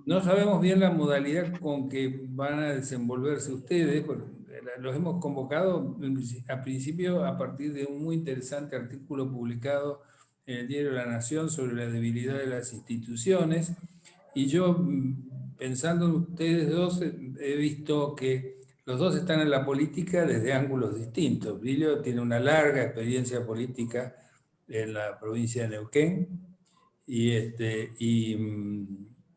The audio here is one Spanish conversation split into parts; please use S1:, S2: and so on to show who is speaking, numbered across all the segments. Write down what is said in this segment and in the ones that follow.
S1: No sabemos bien la modalidad con que van a desenvolverse ustedes, los hemos convocado a principio a partir de un muy interesante artículo publicado en el diario La Nación sobre la debilidad de las instituciones, y yo, pensando en ustedes dos, he visto que los dos están en la política desde ángulos distintos. Brillo tiene una larga experiencia política en la provincia de Neuquén,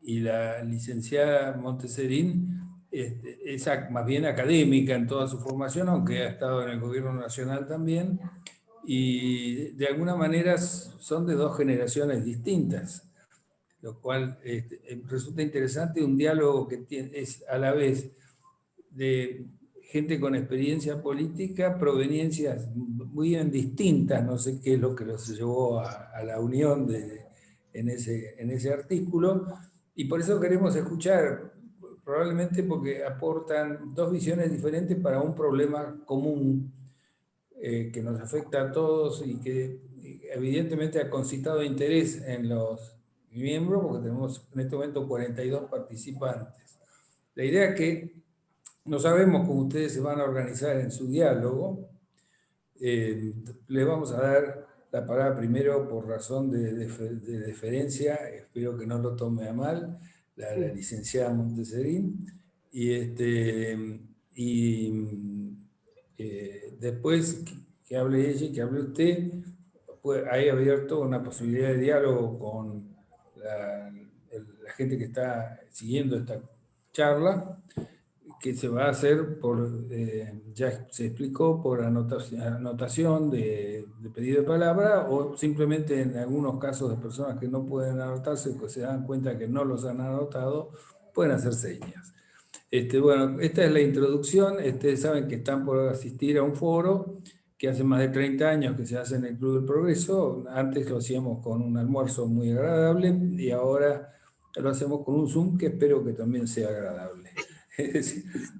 S1: y la licenciada Monteserín es más bien académica en toda su formación, aunque ha estado en el gobierno nacional también, y de alguna manera son de dos generaciones distintas, lo cual resulta interesante, un diálogo que es a la vez de gente con experiencia política, proveniencias muy bien distintas, no sé qué es lo que los llevó a la unión en ese artículo, y por eso queremos escuchar, probablemente porque aportan dos visiones diferentes para un problema común que nos afecta a todos y que evidentemente ha concitado interés en los miembros, porque tenemos en este momento 42 participantes. La idea es que no sabemos cómo ustedes se van a organizar en su diálogo. Le vamos a dar la palabra primero por razón de deferencia, espero que no lo tome a mal, la licenciada Monteserín, después que hable ella y que hable usted, pues hay abierto una posibilidad de diálogo con la gente que está siguiendo esta charla, que se va a hacer ya se explicó, por anotación de pedido de palabra, o simplemente en algunos casos de personas que no pueden anotarse, que se dan cuenta que no los han anotado, pueden hacer señas. Bueno, esta es la introducción. Ustedes saben que están por asistir a un foro que hace más de 30 años que se hace en el Club del Progreso. Antes lo hacíamos con un almuerzo muy agradable y ahora lo hacemos con un Zoom que espero que también sea agradable.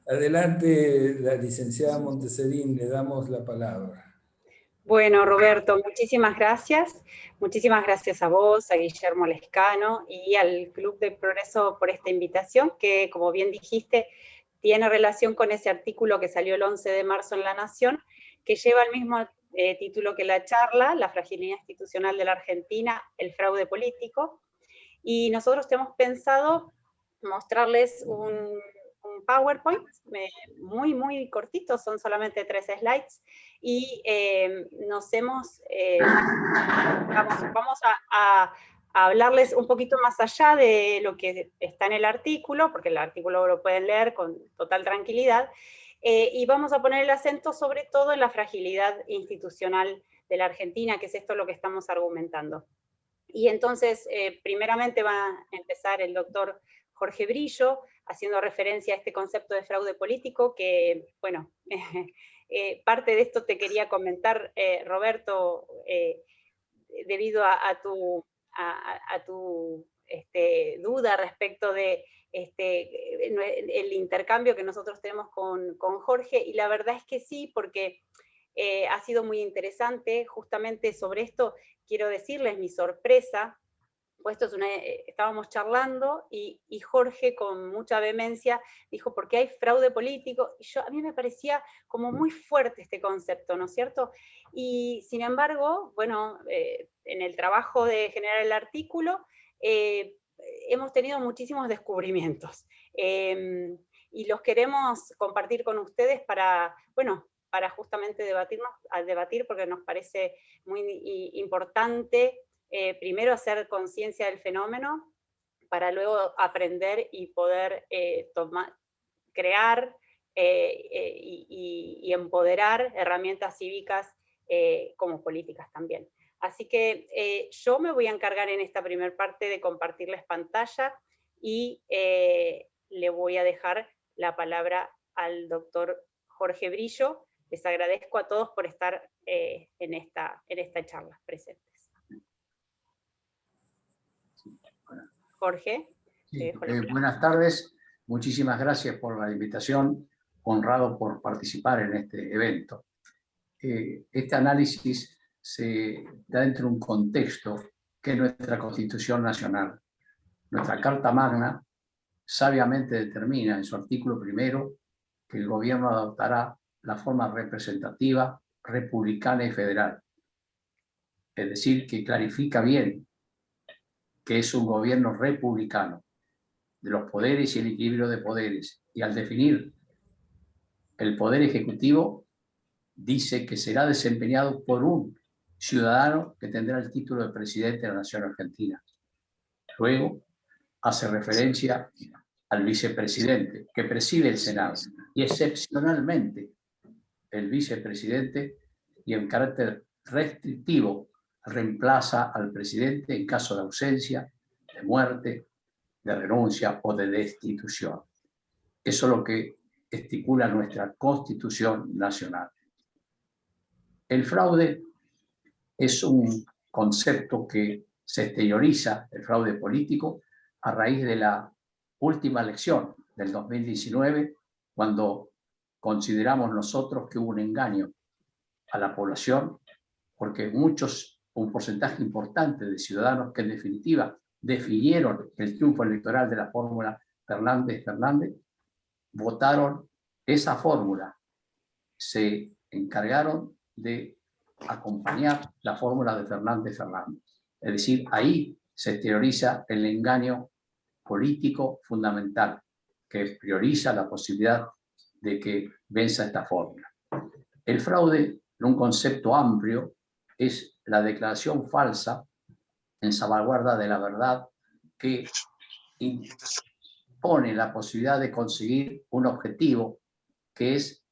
S1: Adelante, la licenciada Monteserín, le damos la palabra.
S2: Bueno, Roberto, muchísimas gracias. Muchísimas gracias a vos, a Guillermo Lescano y al Club de Progreso por esta invitación, que, como bien dijiste, tiene relación con ese artículo que salió el 11 de marzo en La Nación, que lleva el mismo título que la charla, La fragilidad institucional de la Argentina, el fraude político. Y nosotros hemos pensado mostrarles un PowerPoint muy, muy cortito, son solamente 3 slides, y vamos a hablarles un poquito más allá de lo que está en el artículo, porque el artículo lo pueden leer con total tranquilidad, y vamos a poner el acento sobre todo en la fragilidad institucional de la Argentina, que es esto lo que estamos argumentando. Y entonces, primeramente va a empezar el doctor Jorge Brillo, haciendo referencia a este concepto de fraude político, que, bueno, parte de esto te quería comentar, Roberto, debido a tu duda respecto de el intercambio que nosotros tenemos con Jorge, y la verdad es que sí, porque ha sido muy interesante. Justamente sobre esto quiero decirles mi sorpresa, pues estábamos charlando y Jorge con mucha vehemencia dijo, ¿por qué hay fraude político? Y a mí me parecía como muy fuerte este concepto, ¿no es cierto? Y sin embargo, bueno, en el trabajo de generar el artículo, hemos tenido muchísimos descubrimientos. Y los queremos compartir con ustedes para, bueno, para justamente debatir, porque nos parece muy importante, primero hacer conciencia del fenómeno, para luego aprender y poder crear y empoderar herramientas cívicas como políticas también. Así que yo me voy a encargar en esta primera parte de compartirles pantalla y le voy a dejar la palabra al doctor Jorge Brillo. Les agradezco a todos por estar en esta charla presentes. Jorge.
S3: Sí, buenas tardes, muchísimas gracias por la invitación, honrado por participar en este evento. Este análisis se da dentro de un contexto que es nuestra Constitución Nacional. Nuestra Carta Magna sabiamente determina en su artículo primero que el gobierno adoptará la forma representativa, republicana y federal. Es decir, que clarifica bien que es un gobierno republicano, de los poderes y el equilibrio de poderes. Y al definir el poder ejecutivo, dice que será desempeñado por un ciudadano que tendrá el título de presidente de la Nación Argentina. Luego, hace referencia al vicepresidente, que preside el Senado, y excepcionalmente el vicepresidente, y en carácter restrictivo, reemplaza al presidente en caso de ausencia, de muerte, de renuncia o de destitución. Eso es lo que estipula nuestra Constitución Nacional. El fraude es un concepto que se exterioriza, el fraude político, a raíz de la última elección del 2019, cuando consideramos nosotros que hubo un engaño a la población, porque un porcentaje importante de ciudadanos que en definitiva definieron el triunfo electoral de la fórmula Fernández-Fernández, votaron esa fórmula, se encargaron de acompañar la fórmula de Fernández-Fernández. Es decir, ahí se exterioriza el engaño político fundamental, que prioriza la posibilidad de que venza esta fórmula. El fraude, en un concepto amplio, es la declaración falsa en salvaguarda de la verdad que impone la posibilidad de conseguir un objetivo, que es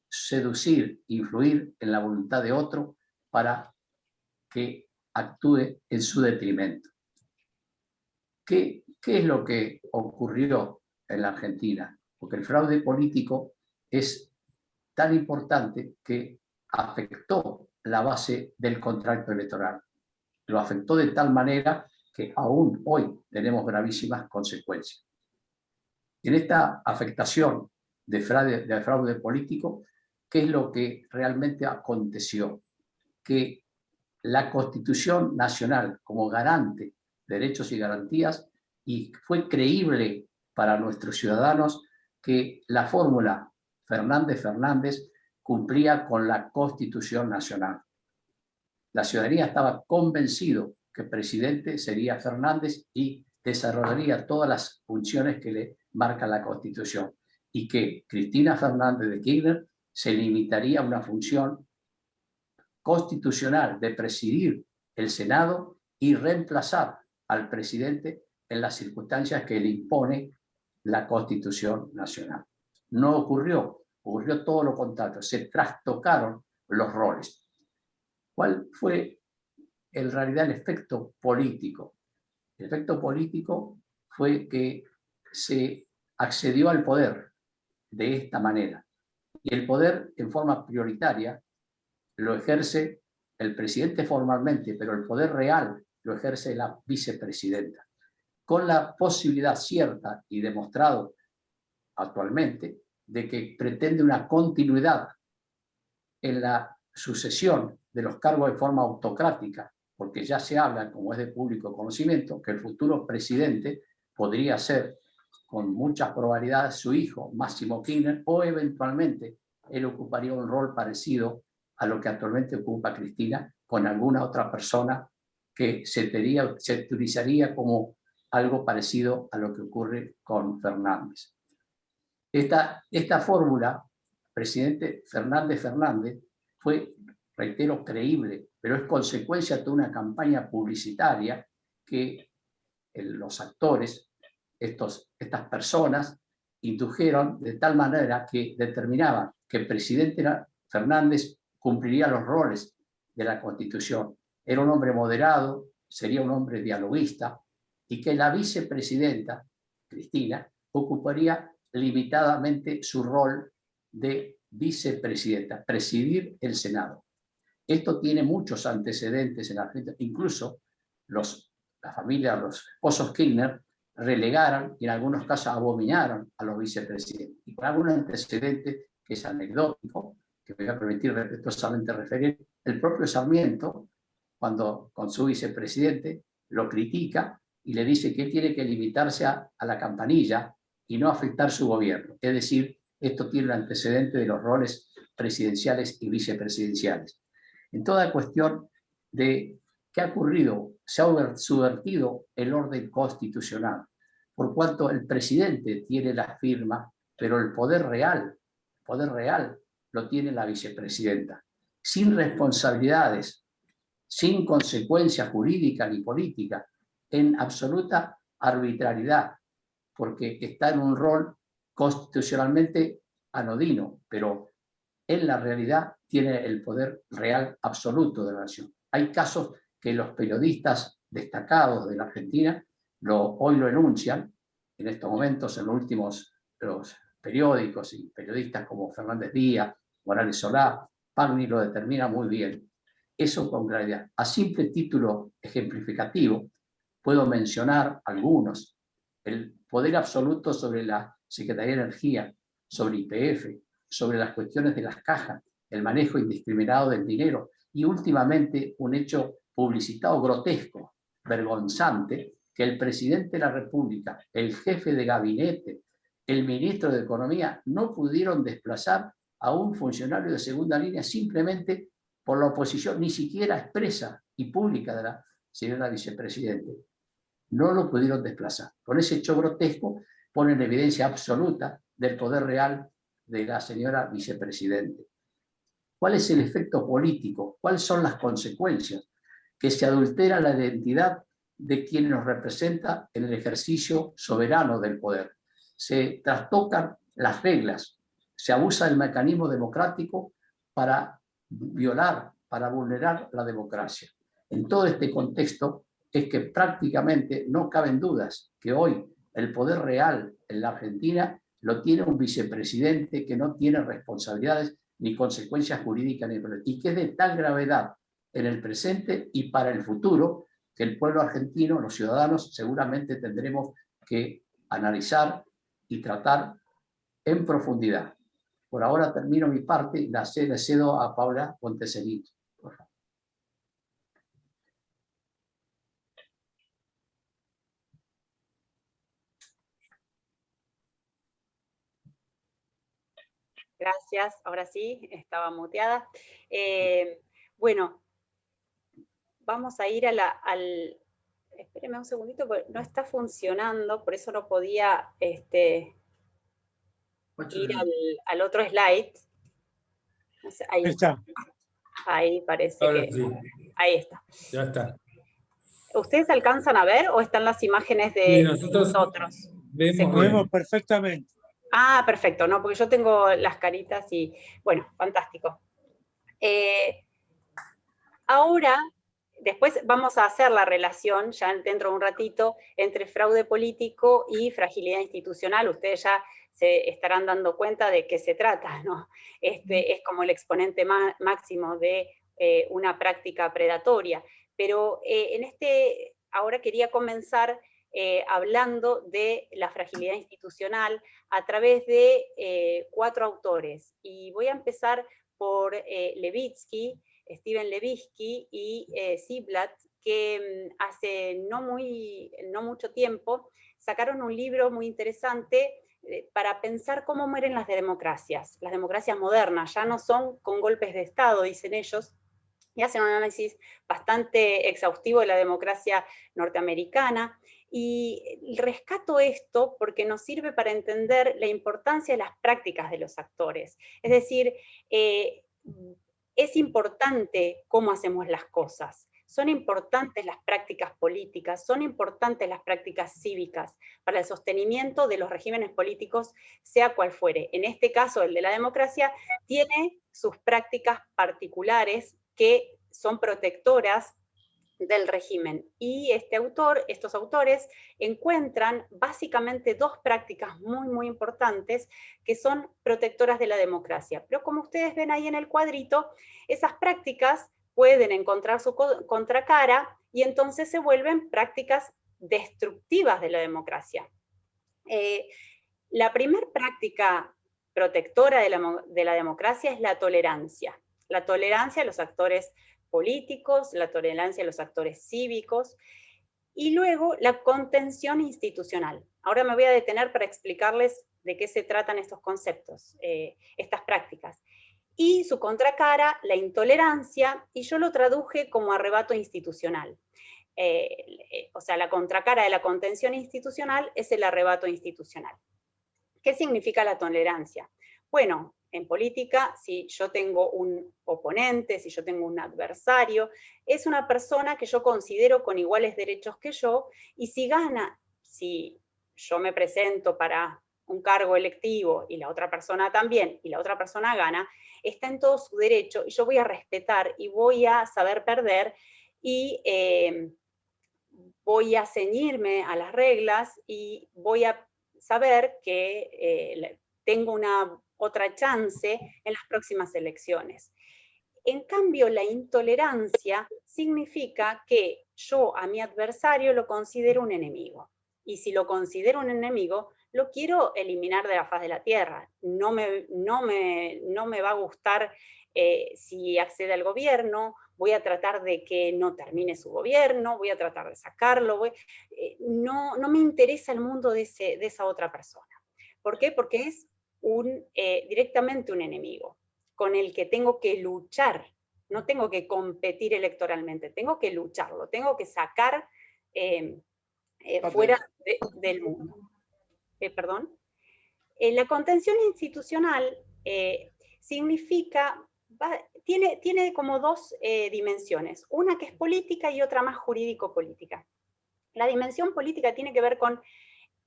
S3: seducir, influir en la voluntad de otro para que actúe en su detrimento. ¿Qué es lo que ocurrió en la Argentina? Porque el fraude político es tan importante que afectó la base del contrato electoral. Lo afectó de tal manera que aún hoy tenemos gravísimas consecuencias. En esta afectación de fraude político, ¿qué es lo que realmente aconteció? Que la Constitución Nacional, como garante de derechos y garantías, y fue creíble para nuestros ciudadanos que la fórmula Fernández-Fernández cumplía con la Constitución Nacional. La ciudadanía estaba convencido que el presidente sería Fernández y desarrollaría todas las funciones que le marca la Constitución, y que Cristina Fernández de Kirchner se limitaría a una función constitucional de presidir el Senado y reemplazar al presidente en las circunstancias que le impone la Constitución Nacional. No ocurrió todo lo contrario, se trastocaron los roles. ¿Cuál fue en realidad el efecto político? El efecto político fue que se accedió al poder de esta manera, y el poder en forma prioritaria lo ejerce el presidente formalmente, pero el poder real lo ejerce la vicepresidenta, con la posibilidad cierta y demostrado actualmente de que pretende una continuidad en la sucesión de los cargos de forma autocrática, porque ya se habla, como es de público conocimiento, que el futuro presidente podría ser con muchas probabilidades su hijo, Máximo Kirchner, o eventualmente él ocuparía un rol parecido a lo que actualmente ocupa Cristina, con alguna otra persona que se utilizaría como algo parecido a lo que ocurre con Fernández. Esta fórmula, presidente Fernández-Fernández, fue, reitero, creíble, pero es consecuencia de una campaña publicitaria que los actores, estas personas, indujeron de tal manera que determinaban que el presidente Fernández cumpliría los roles de la Constitución. Era un hombre moderado, sería un hombre dialoguista, y que la vicepresidenta, Cristina, ocuparía limitadamente su rol de vicepresidenta, presidir el Senado. Esto tiene muchos antecedentes en Argentina. Incluso la familia, los esposos Kirchner, relegaron y en algunos casos abominaron a los vicepresidentes. Y con algún antecedente que es anecdótico, que me voy a permitir respetuosamente referir, el propio Sarmiento, cuando con su vicepresidente lo critica y le dice que él tiene que limitarse a la campanilla y no afectar su gobierno. Es decir, esto tiene un antecedente de los roles presidenciales y vicepresidenciales. En toda cuestión de qué ha ocurrido, se ha subvertido el orden constitucional, por cuanto el presidente tiene la firma, pero el poder real lo tiene la vicepresidenta, sin responsabilidades, sin consecuencia jurídica ni política, en absoluta arbitrariedad, porque está en un rol constitucionalmente anodino, pero en la realidad tiene el poder real absoluto de la nación. Hay casos que los periodistas destacados de la Argentina hoy lo enuncian, en estos momentos, en los últimos los periódicos y periodistas como Fernández Díaz, Morales Solá, Pagni lo determina muy bien. Eso con claridad. A simple título ejemplificativo, puedo mencionar algunos. El poder absoluto sobre la Secretaría de Energía, sobre YPF, sobre las cuestiones de las cajas, el manejo indiscriminado del dinero y últimamente un hecho publicitado grotesco, vergonzante, que el presidente de la República, el jefe de gabinete, el ministro de Economía no pudieron desplazar a un funcionario de segunda línea simplemente por la oposición, ni siquiera expresa y pública de la señora vicepresidente. No lo pudieron desplazar. Con ese hecho grotesco pone en evidencia absoluta del poder real de la señora vicepresidente. ¿Cuál es el efecto político? ¿Cuáles son las consecuencias? Que se adultera la identidad de quien nos representa en el ejercicio soberano del poder. Se trastocan las reglas, se abusa del mecanismo democrático para violar, para vulnerar la democracia. En todo este contexto es que prácticamente no caben dudas que hoy el poder real en la Argentina lo tiene un vicepresidente que no tiene responsabilidades ni consecuencias jurídicas y que es de tal gravedad en el presente y para el futuro que el pueblo argentino, los ciudadanos, seguramente tendremos que analizar y tratar en profundidad. Por ahora termino mi parte y le cedo a Paula Monteseric. Por favor.
S2: Gracias, ahora sí, estaba muteada. Bueno, vamos a ir espéreme un segundito, porque no está funcionando, por eso no podía ir al otro slide. No sé, ahí está. Ahí parece
S1: ahora
S2: que...
S1: Sí.
S2: Ahí está.
S1: Ya está.
S2: ¿Ustedes alcanzan a ver o están las imágenes de
S1: Sí, nosotros
S4: vemos perfectamente.
S2: Ah, perfecto, no, porque yo tengo las caritas y, bueno, fantástico. Ahora, después vamos a hacer la relación, ya dentro de un ratito, entre fraude político y fragilidad institucional. Ustedes ya se estarán dando cuenta de qué se trata, ¿no? Es como el exponente máximo de una práctica predatoria. Pero ahora quería comenzar hablando de la fragilidad institucional a través de 4 autores. Y voy a empezar por Levitsky, Steven Levitsky y Ziblatt, que hace no mucho tiempo sacaron un libro muy interesante para pensar cómo mueren las democracias modernas, ya no son con golpes de Estado, dicen ellos, y hacen un análisis bastante exhaustivo de la democracia norteamericana, y rescato esto porque nos sirve para entender la importancia de las prácticas de los actores. Es decir, es importante cómo hacemos las cosas, son importantes las prácticas políticas, son importantes las prácticas cívicas para el sostenimiento de los regímenes políticos, sea cual fuere. En este caso, el de la democracia, tiene sus prácticas particulares que son protectoras del régimen. Y estos autores encuentran básicamente 2 prácticas muy, muy importantes que son protectoras de la democracia. Pero como ustedes ven ahí en el cuadrito, esas prácticas pueden encontrar su contracara y entonces se vuelven prácticas destructivas de la democracia. La primera práctica protectora de la democracia es la tolerancia. La tolerancia a los actores políticos, la tolerancia a los actores cívicos. Y luego la contención institucional. Ahora me voy a detener para explicarles de qué se tratan estos conceptos, estas prácticas. Y su contracara, la intolerancia, y yo lo traduje como arrebato institucional. O sea, la contracara de la contención institucional es el arrebato institucional. ¿Qué significa la tolerancia? Bueno, en política, si yo tengo un oponente, si yo tengo un adversario, es una persona que yo considero con iguales derechos que yo, y si gana, si yo me presento para un cargo electivo y la otra persona también, y la otra persona gana, está en todo su derecho, y yo voy a respetar y voy a saber perder, y voy a ceñirme a las reglas y voy a saber que tengo una otra chance en las próximas elecciones. En cambio, la intolerancia significa que yo a mi adversario lo considero un enemigo. Y si lo considero un enemigo, lo quiero eliminar de la faz de la tierra. No me va a gustar si accede al gobierno, voy a tratar de que no termine su gobierno, voy a tratar de sacarlo. No me interesa el mundo de esa otra persona. ¿Por qué? Porque es directamente un enemigo con el que tengo que luchar. No tengo que competir electoralmente, tengo que lucharlo, tengo que sacar fuera del mundo. Perdón. La contención institucional significa, tiene como dos dimensiones, una que es política y otra más jurídico-política. La dimensión política tiene que ver con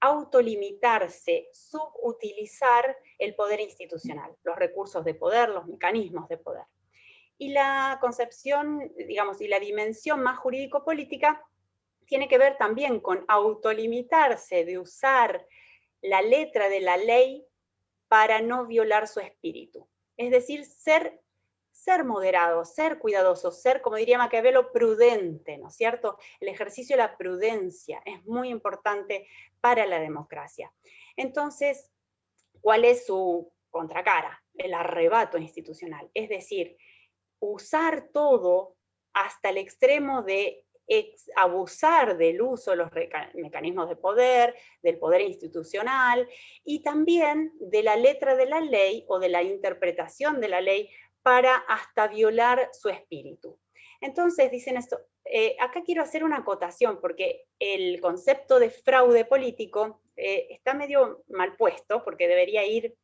S2: autolimitarse, subutilizar el poder institucional, los recursos de poder, los mecanismos de poder. Y la concepción, digamos, y la dimensión más jurídico-política tiene que ver también con autolimitarse, de usar la letra de la ley para no violar su espíritu. Es decir, ser moderado, ser cuidadoso, ser, como diría Maquiavelo, prudente, ¿no es cierto? El ejercicio de la prudencia es muy importante para la democracia. Entonces, ¿cuál es su contracara? El arrebato institucional, es decir, usar todo hasta el extremo de abusar del uso de los mecanismos de poder, del poder institucional, y también de la letra de la ley o de la interpretación de la ley para hasta violar su espíritu. Entonces dicen esto, acá quiero hacer una acotación, porque el concepto de fraude político está medio mal puesto, porque debería ir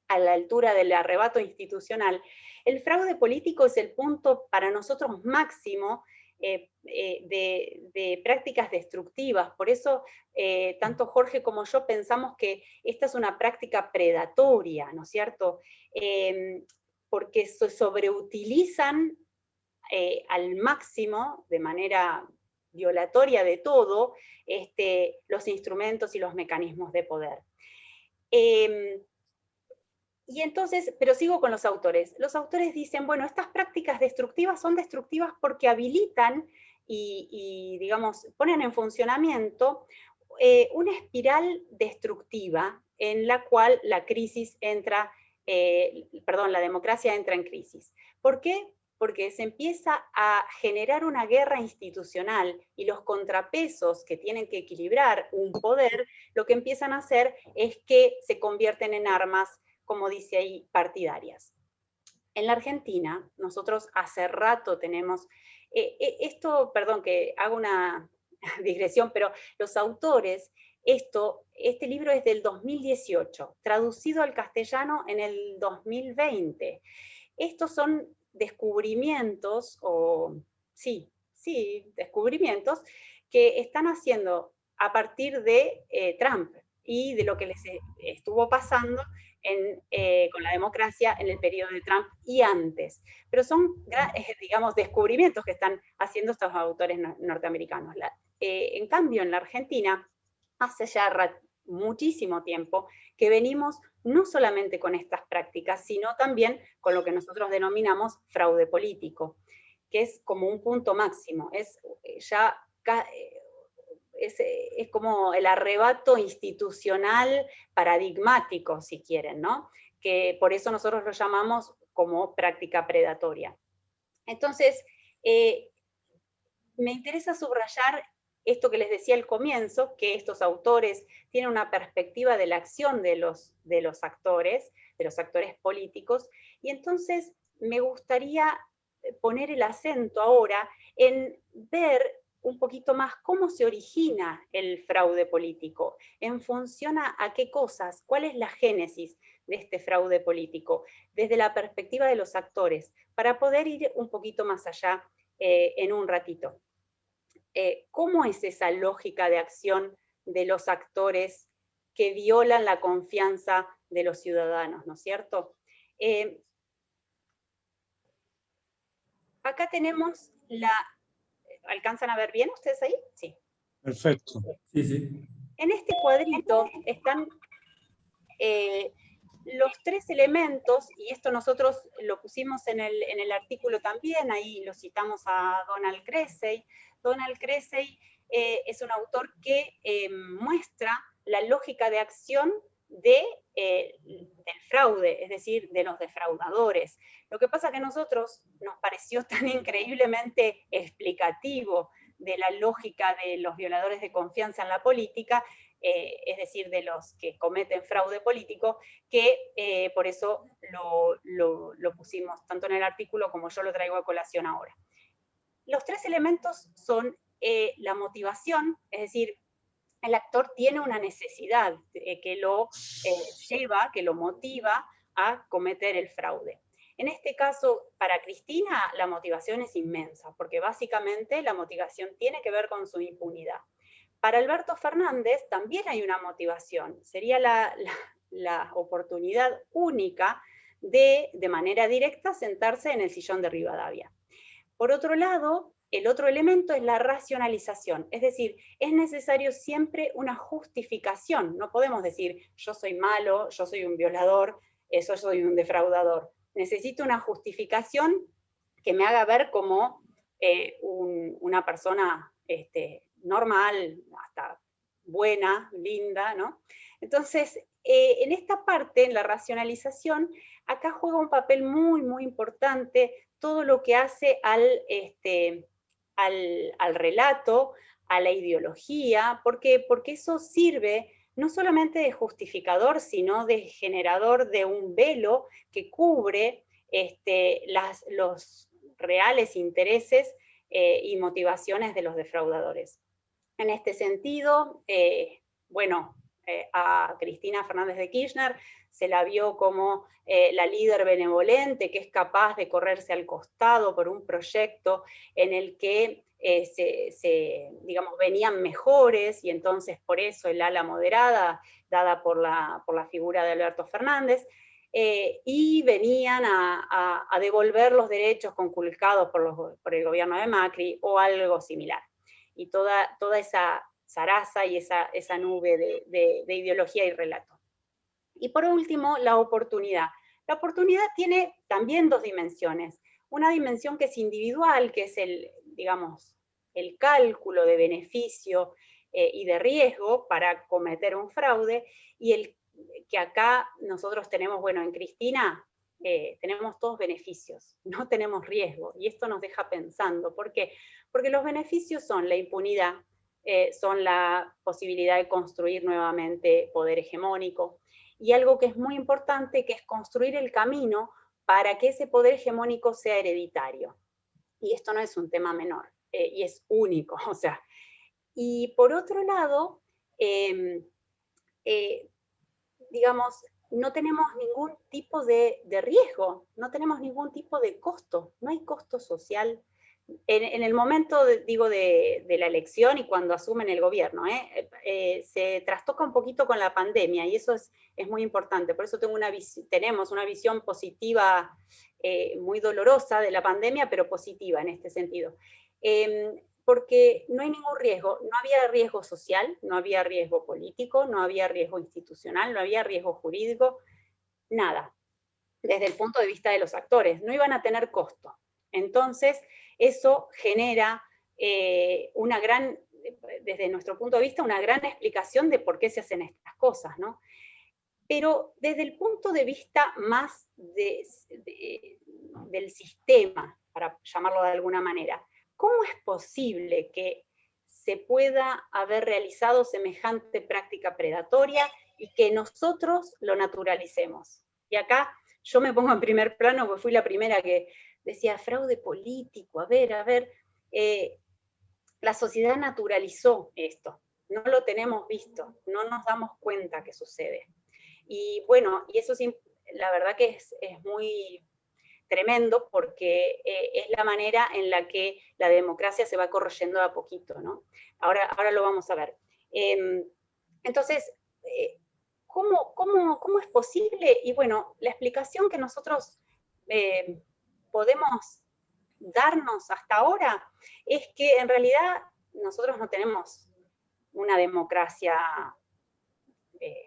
S2: a la altura del arrebato institucional. El fraude político es el punto para nosotros máximo de prácticas destructivas. Por eso, tanto Jorge como yo pensamos que esta es una práctica predatoria, ¿no es cierto? Porque se sobreutilizan al máximo, de manera violatoria de todo, los instrumentos y los mecanismos de poder. Y entonces, pero sigo con los autores. Los autores dicen, bueno, estas prácticas destructivas son destructivas porque habilitan y digamos, ponen en funcionamiento una espiral destructiva en la cual la crisis entra, la democracia entra en crisis. ¿Por qué? Porque se empieza a generar una guerra institucional y los contrapesos que tienen que equilibrar un poder, lo que empiezan a hacer es que se convierten en armas, como dice ahí, partidarias. En la Argentina, nosotros hace rato tenemos, perdón que hago una digresión, pero los autores, este libro es del 2018, traducido al castellano en el 2020. Estos son descubrimientos, descubrimientos que están haciendo a partir de Trump y de lo que les estuvo pasando con la democracia en el periodo de Trump y antes. Pero son, digamos, descubrimientos que están haciendo estos autores norteamericanos. En cambio, en la Argentina, hace ya muchísimo tiempo que venimos no solamente con estas prácticas, sino también con lo que nosotros denominamos fraude político, que es como un punto máximo, es como el arrebato institucional paradigmático, si quieren, ¿no? Que por eso nosotros lo llamamos como práctica predatoria. Entonces, me interesa subrayar esto que les decía al comienzo, que estos autores tienen una perspectiva de la acción de los actores políticos, y entonces me gustaría poner el acento ahora en ver un poquito más cómo se origina el fraude político, en función a qué cosas, cuál es la génesis de este fraude político, desde la perspectiva de los actores, para poder ir un poquito más allá en un ratito. ¿Cómo es esa lógica de acción de los actores que violan la confianza de los ciudadanos, ¿no es cierto? Acá tenemos ¿alcanzan a ver bien ustedes ahí? Sí.
S4: Perfecto.
S1: Sí, sí.
S2: En este cuadrito están los tres elementos, y esto nosotros lo pusimos en el artículo también, ahí lo citamos a Donald Cressey. Donald Cressey es un autor que muestra la lógica de acción del fraude, es decir, de los defraudadores. Lo que pasa que a nosotros nos pareció tan increíblemente explicativo de la lógica de los violadores de confianza en la política, es decir, de los que cometen fraude político, que por eso lo pusimos tanto en el artículo como yo lo traigo a colación ahora. Los tres elementos son la motivación, es decir, el actor tiene una necesidad que lo lleva, que lo motiva a cometer el fraude. En este caso, para Cristina, la motivación es inmensa, porque básicamente la motivación tiene que ver con su impunidad. Para Alberto Fernández también hay una motivación, sería la oportunidad única de manera directa, sentarse en el sillón de Rivadavia. Por otro lado, el otro elemento es la racionalización, es decir, es necesario siempre una justificación. No podemos decir, yo soy malo, yo soy un violador, yo soy un defraudador. Necesito una justificación que me haga ver como una persona normal, hasta buena, linda, ¿no? Entonces, en esta parte, en la racionalización, acá juega un papel muy, muy importante todo lo que hace al relato, a la ideología, porque eso sirve no solamente de justificador, sino de generador de un velo que cubre los reales intereses y motivaciones de los defraudadores. En este sentido, a Cristina Fernández de Kirchner se la vio como la líder benevolente que es capaz de correrse al costado por un proyecto en el que digamos, venían mejores, y entonces por eso el ala moderada, dada por la figura de Alberto Fernández, y venían a devolver los derechos conculcados por el gobierno de Macri o algo similar. Y toda esa zaraza y esa nube de ideología y relato. Y por último, la oportunidad. La oportunidad tiene también dos dimensiones. Una dimensión que es individual, que es el cálculo de beneficio y de riesgo para cometer un fraude, y el que acá nosotros tenemos, en Cristina tenemos todos beneficios, no tenemos riesgo, y esto nos deja pensando. ¿Por qué? Porque los beneficios son la impunidad, son la posibilidad de construir nuevamente poder hegemónico, y algo que es muy importante, que es construir el camino para que ese poder hegemónico sea hereditario. Y esto no es un tema menor, y es único, o sea. Y por otro lado, digamos, no tenemos ningún tipo de riesgo, no tenemos ningún tipo de costo, no hay costo social. En el momento, de la elección y cuando asumen el gobierno, se trastoca un poquito con la pandemia, y eso es muy importante. Por eso tenemos una visión positiva, muy dolorosa de la pandemia, pero positiva en este sentido. Porque no hay ningún riesgo, no había riesgo social, no había riesgo político, no había riesgo institucional, no había riesgo jurídico, nada. Desde el punto de vista de los actores, no iban a tener costo. Entonces, eso genera desde nuestro punto de vista, una gran explicación de por qué se hacen estas cosas, ¿no? Pero desde el punto de vista más del sistema, para llamarlo de alguna manera, ¿cómo es posible que se pueda haber realizado semejante práctica predatoria y que nosotros lo naturalicemos. Y acá yo me pongo en primer plano, porque fui la primera que decía, fraude político, a ver, la sociedad naturalizó esto, no lo tenemos visto, no nos damos cuenta que sucede. Y bueno, y eso sí, la verdad que es muy tremendo, porque es la manera en la que la democracia se va corroyendo de a poquito, ¿no? Ahora lo vamos a ver. Entonces, ¿cómo es posible? Y bueno, la explicación que nosotros podemos darnos hasta ahora es que en realidad nosotros no tenemos una democracia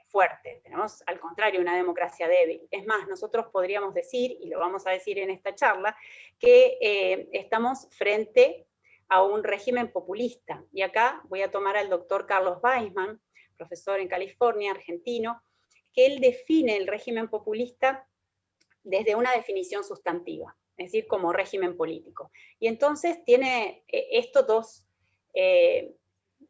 S2: fuerte, tenemos al contrario una democracia débil. Es más, nosotros podríamos decir, y lo vamos a decir en esta charla, que estamos frente a un régimen populista. Y acá voy a tomar al doctor Carlos Weisman, profesor en California, argentino, que él define el régimen populista desde una definición sustantiva, es decir, como régimen político. Y entonces tiene estos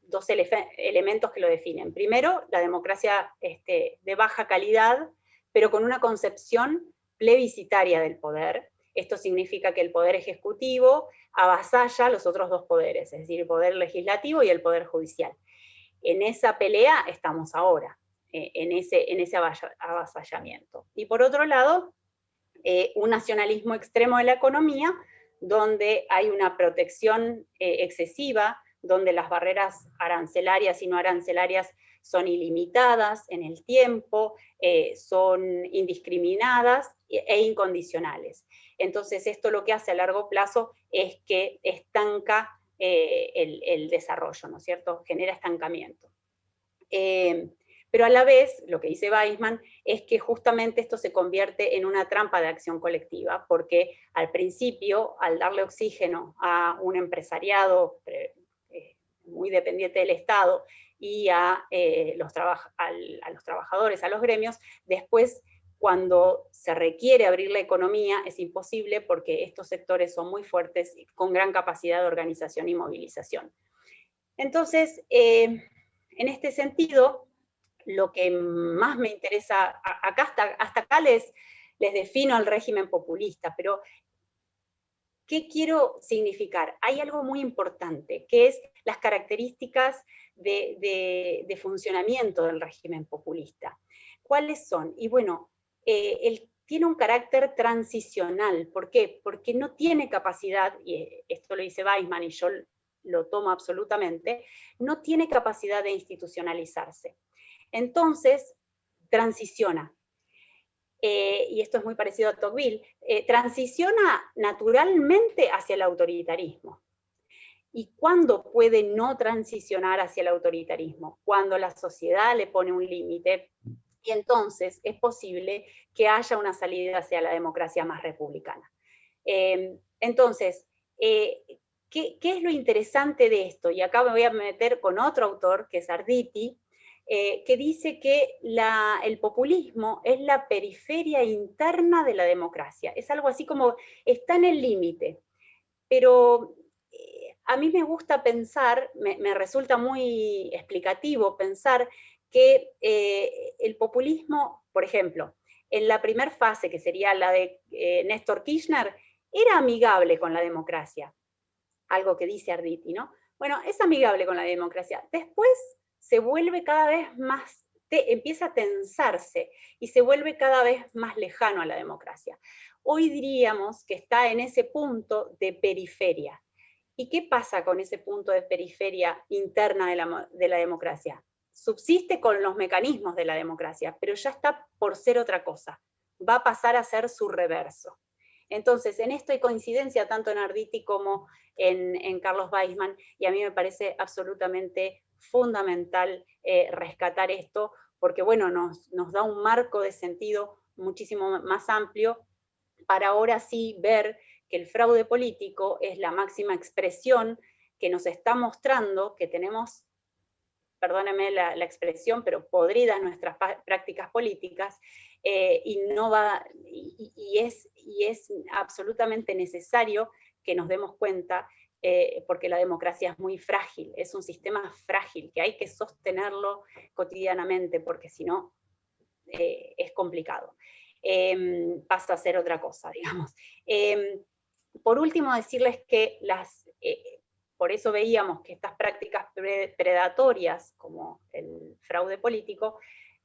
S2: dos elementos que lo definen. Primero, la democracia de baja calidad, pero con una concepción plebiscitaria del poder. Esto significa que el poder ejecutivo avasalla los otros dos poderes, es decir, el poder legislativo y el poder judicial. En esa pelea estamos ahora, en ese avasallamiento. Y por otro lado, un nacionalismo extremo de la economía, donde hay una protección excesiva, donde las barreras arancelarias y no arancelarias son ilimitadas en el tiempo, son indiscriminadas e incondicionales. Entonces esto lo que hace a largo plazo es que estanca el desarrollo, ¿no es cierto? Genera estancamiento. Pero a la vez, lo que dice Weisman, es que justamente esto se convierte en una trampa de acción colectiva, porque al principio, al darle oxígeno a un empresariado muy dependiente del Estado y a los trabajadores, a los gremios, después cuando se requiere abrir la economía es imposible porque estos sectores son muy fuertes y con gran capacidad de organización y movilización. Entonces, en este sentido, lo que más me interesa, hasta acá les defino al régimen populista, pero ¿qué quiero significar? Hay algo muy importante, que es las características de funcionamiento del régimen populista. ¿Cuáles son? Y bueno, él tiene un carácter transicional. ¿Por qué? Porque no tiene capacidad, y esto lo dice Weisman y yo lo tomo absolutamente, no tiene capacidad de institucionalizarse. Entonces, transiciona. Y esto es muy parecido a Tocqueville, transiciona naturalmente hacia el autoritarismo. ¿Y cuándo puede no transicionar hacia el autoritarismo? Cuando la sociedad le pone un límite, y entonces es posible que haya una salida hacia la democracia más republicana. Entonces, ¿qué es lo interesante de esto? Y acá me voy a meter con otro autor, que es Arditi, que dice que el populismo es la periferia interna de la democracia. Es algo así como, está en el límite. Pero a mí me gusta pensar, me resulta muy explicativo pensar que el populismo, por ejemplo, en la primera fase, que sería la de Néstor Kirchner, era amigable con la democracia. Algo que dice Arditi, ¿no? Bueno, es amigable con la democracia. Después se vuelve cada vez más, empieza a tensarse y se vuelve cada vez más lejano a la democracia. Hoy diríamos que está en ese punto de periferia. ¿Y qué pasa con ese punto de periferia interna de la democracia? Subsiste con los mecanismos de la democracia, pero ya está por ser otra cosa. Va a pasar a ser su reverso. Entonces, en esto hay coincidencia tanto en Arditi como en Carlos Weisman, y a mí me parece absolutamente fundamental rescatar esto, porque bueno, nos da un marco de sentido muchísimo más amplio para ahora sí ver que el fraude político es la máxima expresión que nos está mostrando que tenemos, perdónenme la expresión, pero podridas nuestras prácticas políticas, y es absolutamente necesario que nos demos cuenta porque la democracia es muy frágil, es un sistema frágil, que hay que sostenerlo cotidianamente, porque si no, es complicado. Pasa a ser otra cosa, digamos. Por último, decirles que por eso veíamos que estas prácticas predatorias, como el fraude político,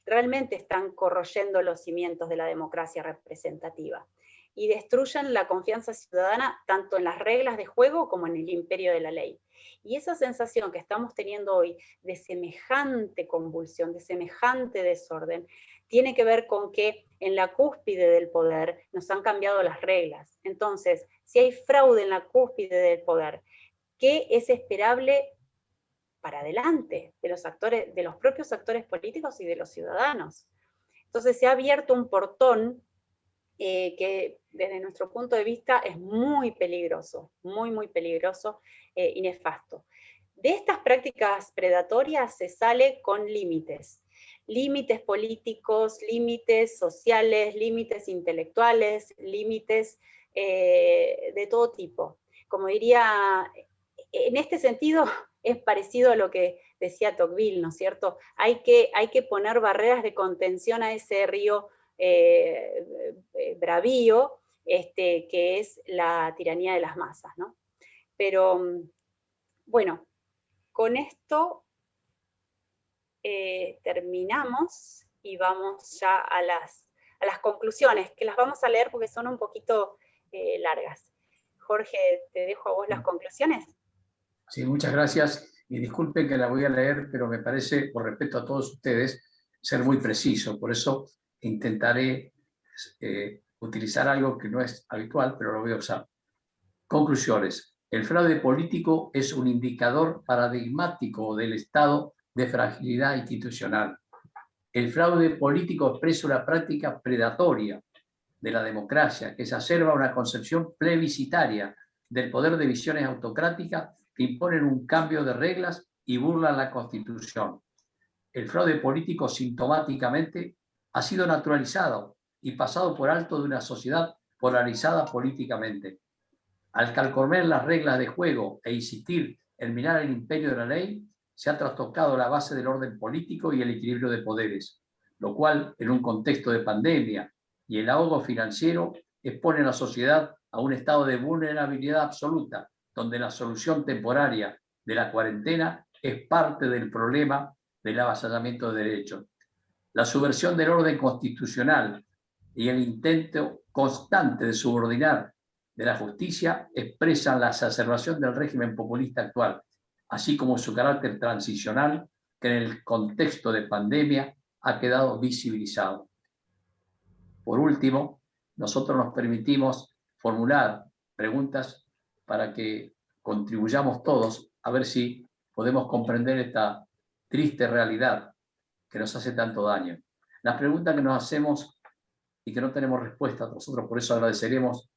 S2: realmente están corroyendo los cimientos de la democracia representativa y destruyen la confianza ciudadana tanto en las reglas de juego como en el imperio de la ley. Y esa sensación que estamos teniendo hoy de semejante convulsión, de semejante desorden, tiene que ver con que en la cúspide del poder nos han cambiado las reglas. Entonces, si hay fraude en la cúspide del poder, ¿qué es esperable para adelante de los actores, de los propios actores políticos y de los ciudadanos? Entonces se ha abierto un portón que desde nuestro punto de vista es muy peligroso, muy peligroso y nefasto. De estas prácticas predatorias se sale con límites políticos, límites sociales, límites intelectuales, límites de todo tipo. Como diría, en este sentido es parecido a lo que decía Tocqueville, ¿no es cierto? Hay que poner barreras de contención a ese río bravío, que es la tiranía de las masas, ¿no? Pero, bueno, con esto terminamos y vamos ya a las conclusiones, que las vamos a leer porque son un poquito largas. Jorge, te dejo a vos las conclusiones.
S3: Sí, muchas gracias. Y disculpen que la voy a leer, pero me parece, por respeto a todos ustedes, ser muy preciso. Por eso intentaré utilizar algo que no es habitual, pero lo voy a usar. Conclusiones. El fraude político es un indicador paradigmático del estado de fragilidad institucional. El fraude político expresa una práctica predatoria de la democracia que exacerba una concepción plebiscitaria del poder de visiones autocráticas que imponen un cambio de reglas y burlan la Constitución. El fraude político sintomáticamente ha sido naturalizado y pasado por alto de una sociedad polarizada políticamente. Al calcomer las reglas de juego e insistir en minar el imperio de la ley, se ha trastocado la base del orden político y el equilibrio de poderes, lo cual, en un contexto de pandemia y el ahogo financiero, expone a la sociedad a un estado de vulnerabilidad absoluta, donde la solución temporaria de la cuarentena es parte del problema del avasallamiento de derechos. La subversión del orden constitucional y el intento constante de subordinar de la justicia expresan la exacerbación del régimen populista actual, así como su carácter transicional que en el contexto de pandemia ha quedado visibilizado. Por último, nosotros nos permitimos formular preguntas para que contribuyamos todos a ver si podemos comprender esta triste realidad que nos hace tanto daño. Las preguntas que nos hacemos y que no tenemos respuesta, nosotros por eso agradeceremos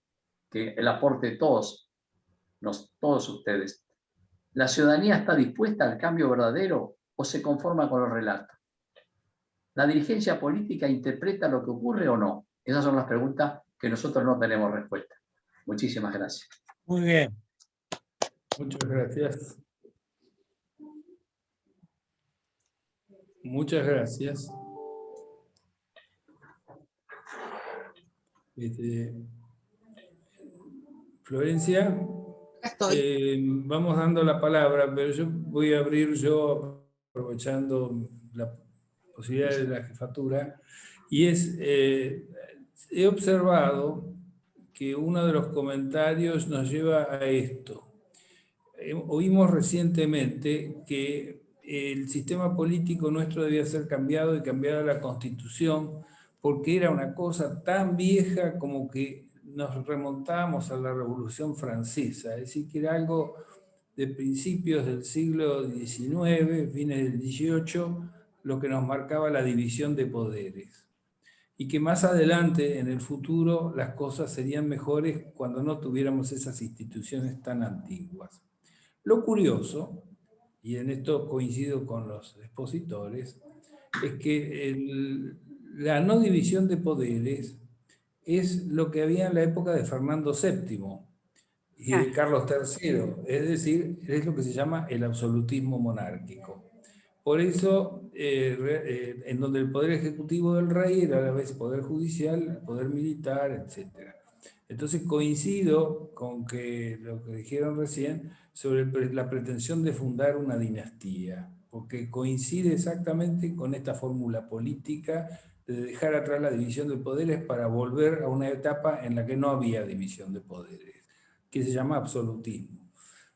S3: que el aporte de todos ustedes. ¿La ciudadanía está dispuesta al cambio verdadero o se conforma con los relatos? ¿La dirigencia política interpreta lo que ocurre o no? Esas son las preguntas que nosotros no tenemos respuesta. Muchísimas gracias.
S4: Muy bien.
S1: Muchas gracias. Muchas gracias. Florencia, vamos dando la palabra, pero yo voy a abrir aprovechando la posibilidad de la jefatura, y he observado que uno de los comentarios nos lleva a esto. Oímos recientemente que el sistema político nuestro debía ser cambiado y cambiada la Constitución porque era una cosa tan vieja como que nos remontamos a la Revolución Francesa, es decir, que era algo de principios del siglo XIX, fines del XVIII, lo que nos marcaba la división de poderes. Y que más adelante, en el futuro, las cosas serían mejores cuando no tuviéramos esas instituciones tan antiguas. Lo curioso, y en esto coincido con los expositores, es que la no división de poderes es lo que había en la época de Fernando VII. y de Carlos III, es decir, es lo que se llama el absolutismo monárquico. Por eso, en donde el poder ejecutivo del rey era a la vez poder judicial, poder militar, etc. Entonces coincido con que lo que dijeron recién sobre la pretensión de fundar una dinastía, porque coincide exactamente con esta fórmula política de dejar atrás la división de poderes para volver a una etapa en la que no había división de poderes, que se llama absolutismo.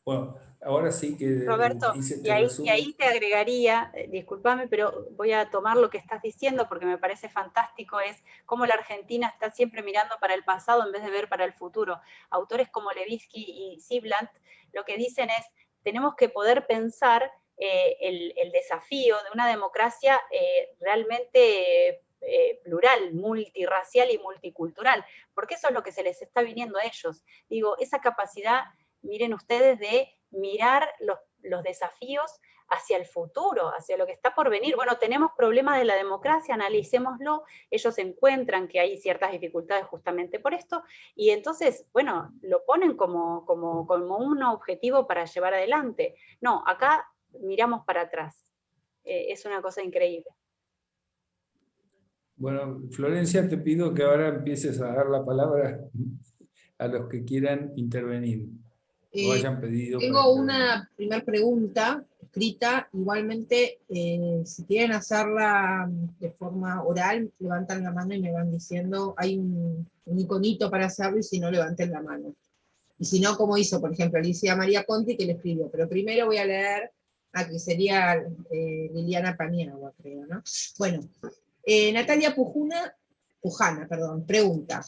S1: Bueno, ahora sí que
S2: Roberto,
S1: hice
S2: y
S1: este
S2: ahí,
S1: resumen.
S2: te agregaría, discúlpame, pero voy a tomar lo que estás diciendo porque me parece fantástico, es cómo la Argentina está siempre mirando para el pasado en vez de ver para el futuro. Autores como Levinsky y Ziblatt lo que dicen es, tenemos que poder pensar el desafío de una democracia realmente plural, multirracial y multicultural, porque eso es lo que se les está viniendo a ellos. Digo, esa capacidad, miren ustedes, de mirar los desafíos hacia el futuro, hacia lo que está por venir. Bueno, tenemos problemas de la democracia, analicémoslo, ellos encuentran que hay ciertas dificultades justamente por esto, y entonces, bueno, lo ponen como un objetivo para llevar adelante. No, acá miramos para atrás. Es una cosa increíble.
S1: Bueno, Florencia, te pido que ahora empieces a dar la palabra a los que quieran intervenir o hayan pedido para
S5: Tengo
S1: intervenir.
S5: una primera pregunta escrita. Igualmente, si quieren hacerla de forma oral, levantan la mano y me van diciendo, hay un iconito para hacerlo, y si no, levanten la mano. Y si no, como hizo, por ejemplo, Alicia María Conti, que le escribió. Pero primero voy a leer a que sería Liliana Paniagua, creo, ¿no? Bueno, Natalia Pujana, pregunta.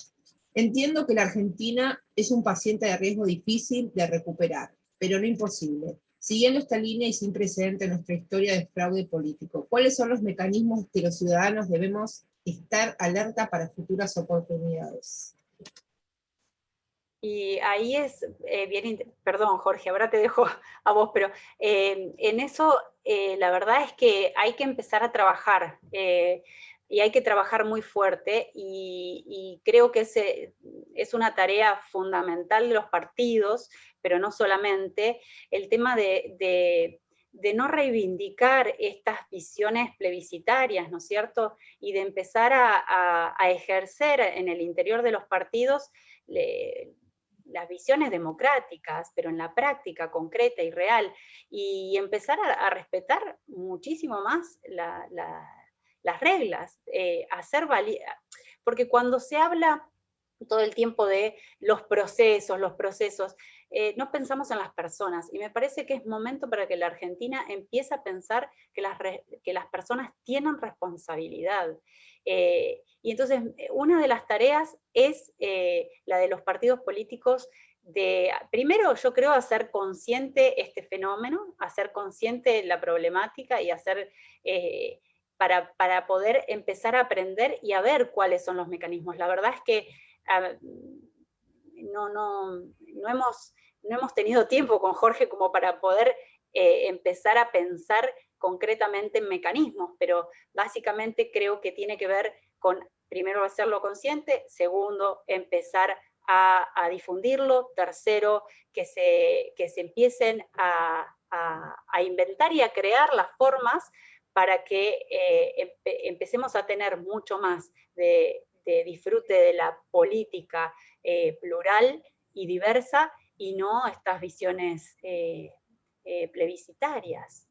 S5: Entiendo que la Argentina es un paciente de riesgo difícil de recuperar, pero no imposible. Siguiendo esta línea y sin precedente en nuestra historia de fraude político, ¿cuáles son los mecanismos que los ciudadanos debemos estar alerta para futuras oportunidades?
S2: Y ahí es bien, perdón Jorge, ahora te dejo a vos, pero en eso la verdad es que hay que empezar a trabajar, y hay que trabajar muy fuerte, y creo que es una tarea fundamental de los partidos, pero no solamente, el tema de no reivindicar estas visiones plebiscitarias, ¿no es cierto? Y de empezar a ejercer en el interior de los partidos las visiones democráticas, pero en la práctica concreta y real, y empezar a respetar muchísimo más las reglas, porque cuando se habla todo el tiempo de los procesos, no pensamos en las personas, y me parece que es momento para que la Argentina empiece a pensar que las personas tienen responsabilidad. Y entonces, una de las tareas es la de los partidos políticos primero, yo creo, hacer consciente este fenómeno, hacer consciente la problemática y para poder empezar a aprender y a ver cuáles son los mecanismos. La verdad es que no hemos tenido tiempo con Jorge como para poder empezar a pensar concretamente en mecanismos, pero básicamente creo que tiene que ver con, primero, hacerlo consciente, segundo, empezar a difundirlo, tercero, que se empiecen a inventar y a crear las formas para que empecemos a tener mucho más de disfrute de la política plural y diversa, y no estas visiones plebiscitarias.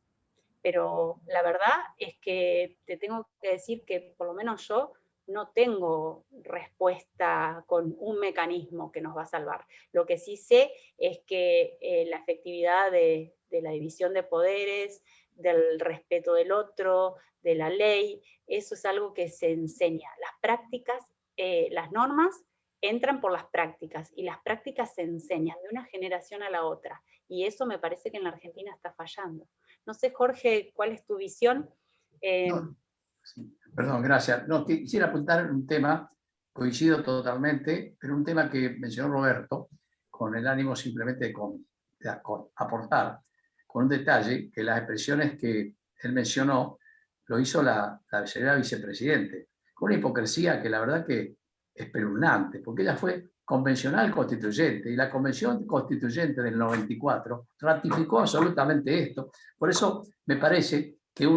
S2: Pero la verdad es que te tengo que decir que por lo menos yo no tengo respuesta con un mecanismo que nos va a salvar. Lo que sí sé es que la efectividad de la división de poderes, del respeto del otro, de la ley, eso es algo que se enseña. Las prácticas, las normas entran por las prácticas, y las prácticas se enseñan de una generación a la otra, y eso me parece que en la Argentina está fallando. No sé, Jorge, ¿cuál es tu visión?
S3: No, sí, perdón, gracias. No, quisiera apuntar un tema, coincido totalmente, pero un tema que mencionó Roberto, con el ánimo simplemente de aportar, con un detalle, que las expresiones que él mencionó lo hizo la señora vicepresidente, con una hipocresía que la verdad que es espeluznante, porque ella fue convencional constituyente, y la Convención Constituyente del 94 ratificó absolutamente esto. Por eso me parece que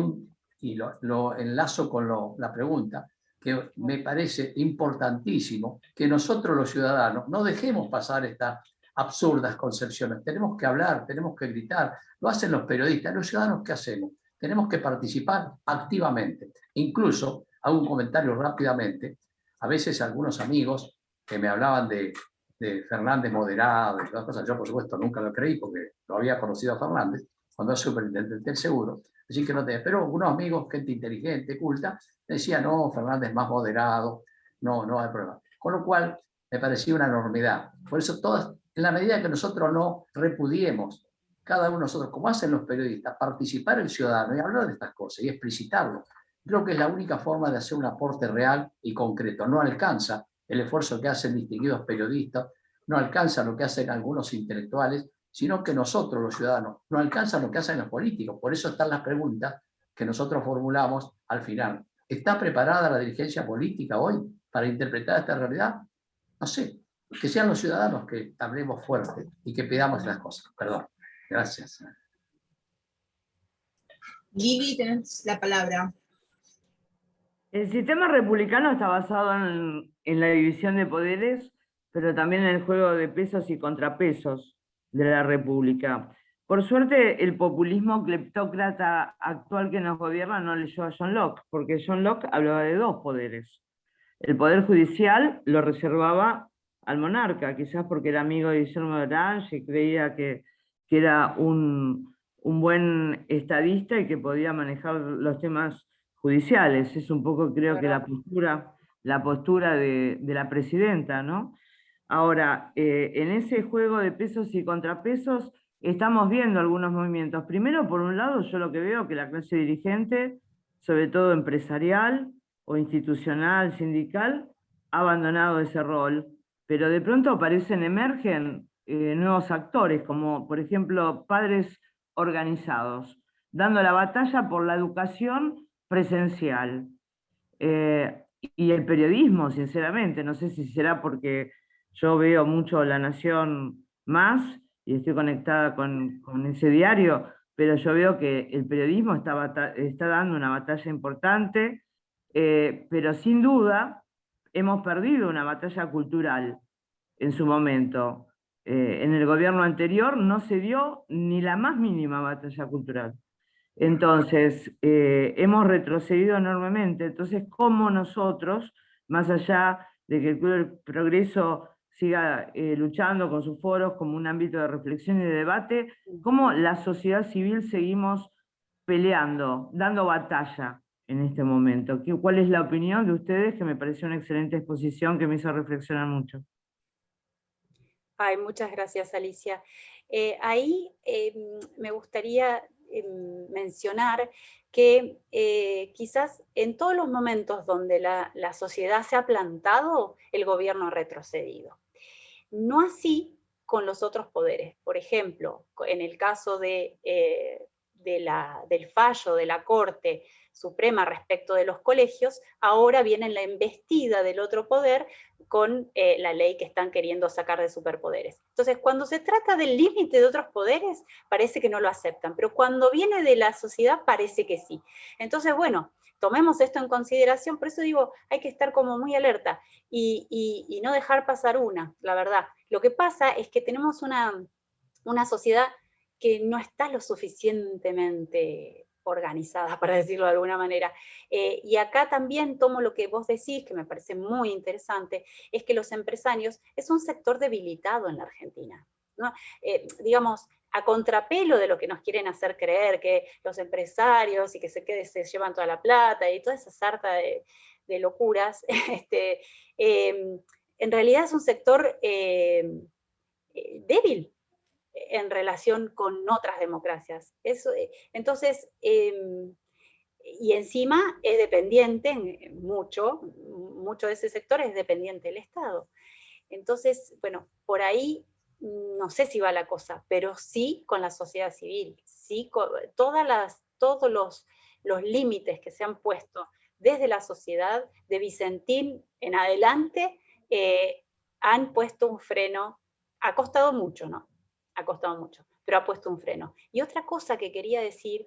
S3: y lo enlazo con la pregunta, que me parece importantísimo que nosotros los ciudadanos no dejemos pasar estas absurdas concepciones. Tenemos que hablar, tenemos que gritar, lo hacen los periodistas. Los ciudadanos, ¿qué hacemos? Tenemos que participar activamente. Incluso, hago un comentario rápidamente, a veces algunos amigos que me hablaban de Fernández moderado y todas cosas, yo por supuesto nunca lo creí porque lo había conocido a Fernández cuando era superintendente del seguro, así que no tenía, pero unos amigos, gente inteligente, culta, decían, no, Fernández es más moderado, no hay problema. Con lo cual me parecía una enormidad. Por eso todas, en la medida que nosotros no repudiemos, cada uno de nosotros, como hacen los periodistas, participar el ciudadano y hablar de estas cosas y explicitarlo, creo que es la única forma de hacer un aporte real y concreto. No alcanza el esfuerzo que hacen distinguidos periodistas, no alcanza lo que hacen algunos intelectuales, sino que nosotros, los ciudadanos, no alcanza lo que hacen los políticos. Por eso están las preguntas que nosotros formulamos al final. ¿Está preparada la dirigencia política hoy para interpretar esta realidad? No sé, que sean los ciudadanos que hablemos fuerte y que pidamos las cosas. Perdón, gracias.
S5: Lili, tenés la palabra.
S6: El sistema republicano está basado en la división de poderes, pero también en el juego de pesos y contrapesos de la República. Por suerte, el populismo cleptócrata actual que nos gobierna no leyó a John Locke, porque John Locke hablaba de dos poderes. El poder judicial lo reservaba al monarca, quizás porque era amigo de Guillermo de Orange y creía que era un buen estadista y que podía manejar los temas judiciales. Es un poco, creo que la postura de la presidenta, ¿no? Ahora, en ese juego de pesos y contrapesos estamos viendo algunos movimientos. Primero, por un lado, yo lo que veo que la clase dirigente, sobre todo empresarial o institucional, sindical, ha abandonado ese rol, pero de pronto emergen nuevos actores, como por ejemplo padres organizados, dando la batalla por la educación presencial. Y el periodismo, sinceramente, no sé si será porque yo veo mucho La Nación Más y estoy conectada con ese diario, pero yo veo que el periodismo está dando una batalla importante, pero sin duda hemos perdido una batalla cultural en su momento. En el gobierno anterior no se dio ni la más mínima batalla cultural. Entonces, hemos retrocedido enormemente. Entonces, ¿cómo nosotros, más allá de que el Club del Progreso siga luchando con sus foros como un ámbito de reflexión y de debate, cómo la sociedad civil seguimos peleando, dando batalla en este momento? ¿Cuál es la opinión de ustedes? Que me pareció una excelente exposición que me hizo reflexionar mucho.
S2: Ay, muchas gracias, Alicia. Ahí me gustaría mencionar que quizás en todos los momentos donde la sociedad se ha plantado, el gobierno ha retrocedido. No así con los otros poderes. Por ejemplo, en el caso del fallo de la Corte Suprema respecto de los colegios, ahora viene la embestida del otro poder con la ley que están queriendo sacar de superpoderes. Entonces, cuando se trata del límite de otros poderes, parece que no lo aceptan, pero cuando viene de la sociedad, parece que sí. Entonces, bueno, tomemos esto en consideración, por eso digo, hay que estar como muy alerta y no dejar pasar la verdad. Lo que pasa es que tenemos una sociedad que no está lo suficientemente organizada, para decirlo de alguna manera. Y acá también tomo lo que vos decís, que me parece muy interesante, es que los empresarios es un sector debilitado en la Argentina, ¿no? Digamos, a contrapelo de lo que nos quieren hacer creer, que los empresarios y que se llevan toda la plata y toda esa sarta de locuras, en realidad es un sector débil en relación con otras democracias. Entonces, y encima es dependiente, mucho de ese sector es dependiente del Estado. Entonces, bueno, por ahí no sé si va la cosa, pero sí con la sociedad civil, sí con todos los límites que se han puesto desde la sociedad, de Vicentín en adelante, han puesto un freno, ha costado mucho, ¿no? Ha costado mucho, pero ha puesto un freno. Y otra cosa que quería decir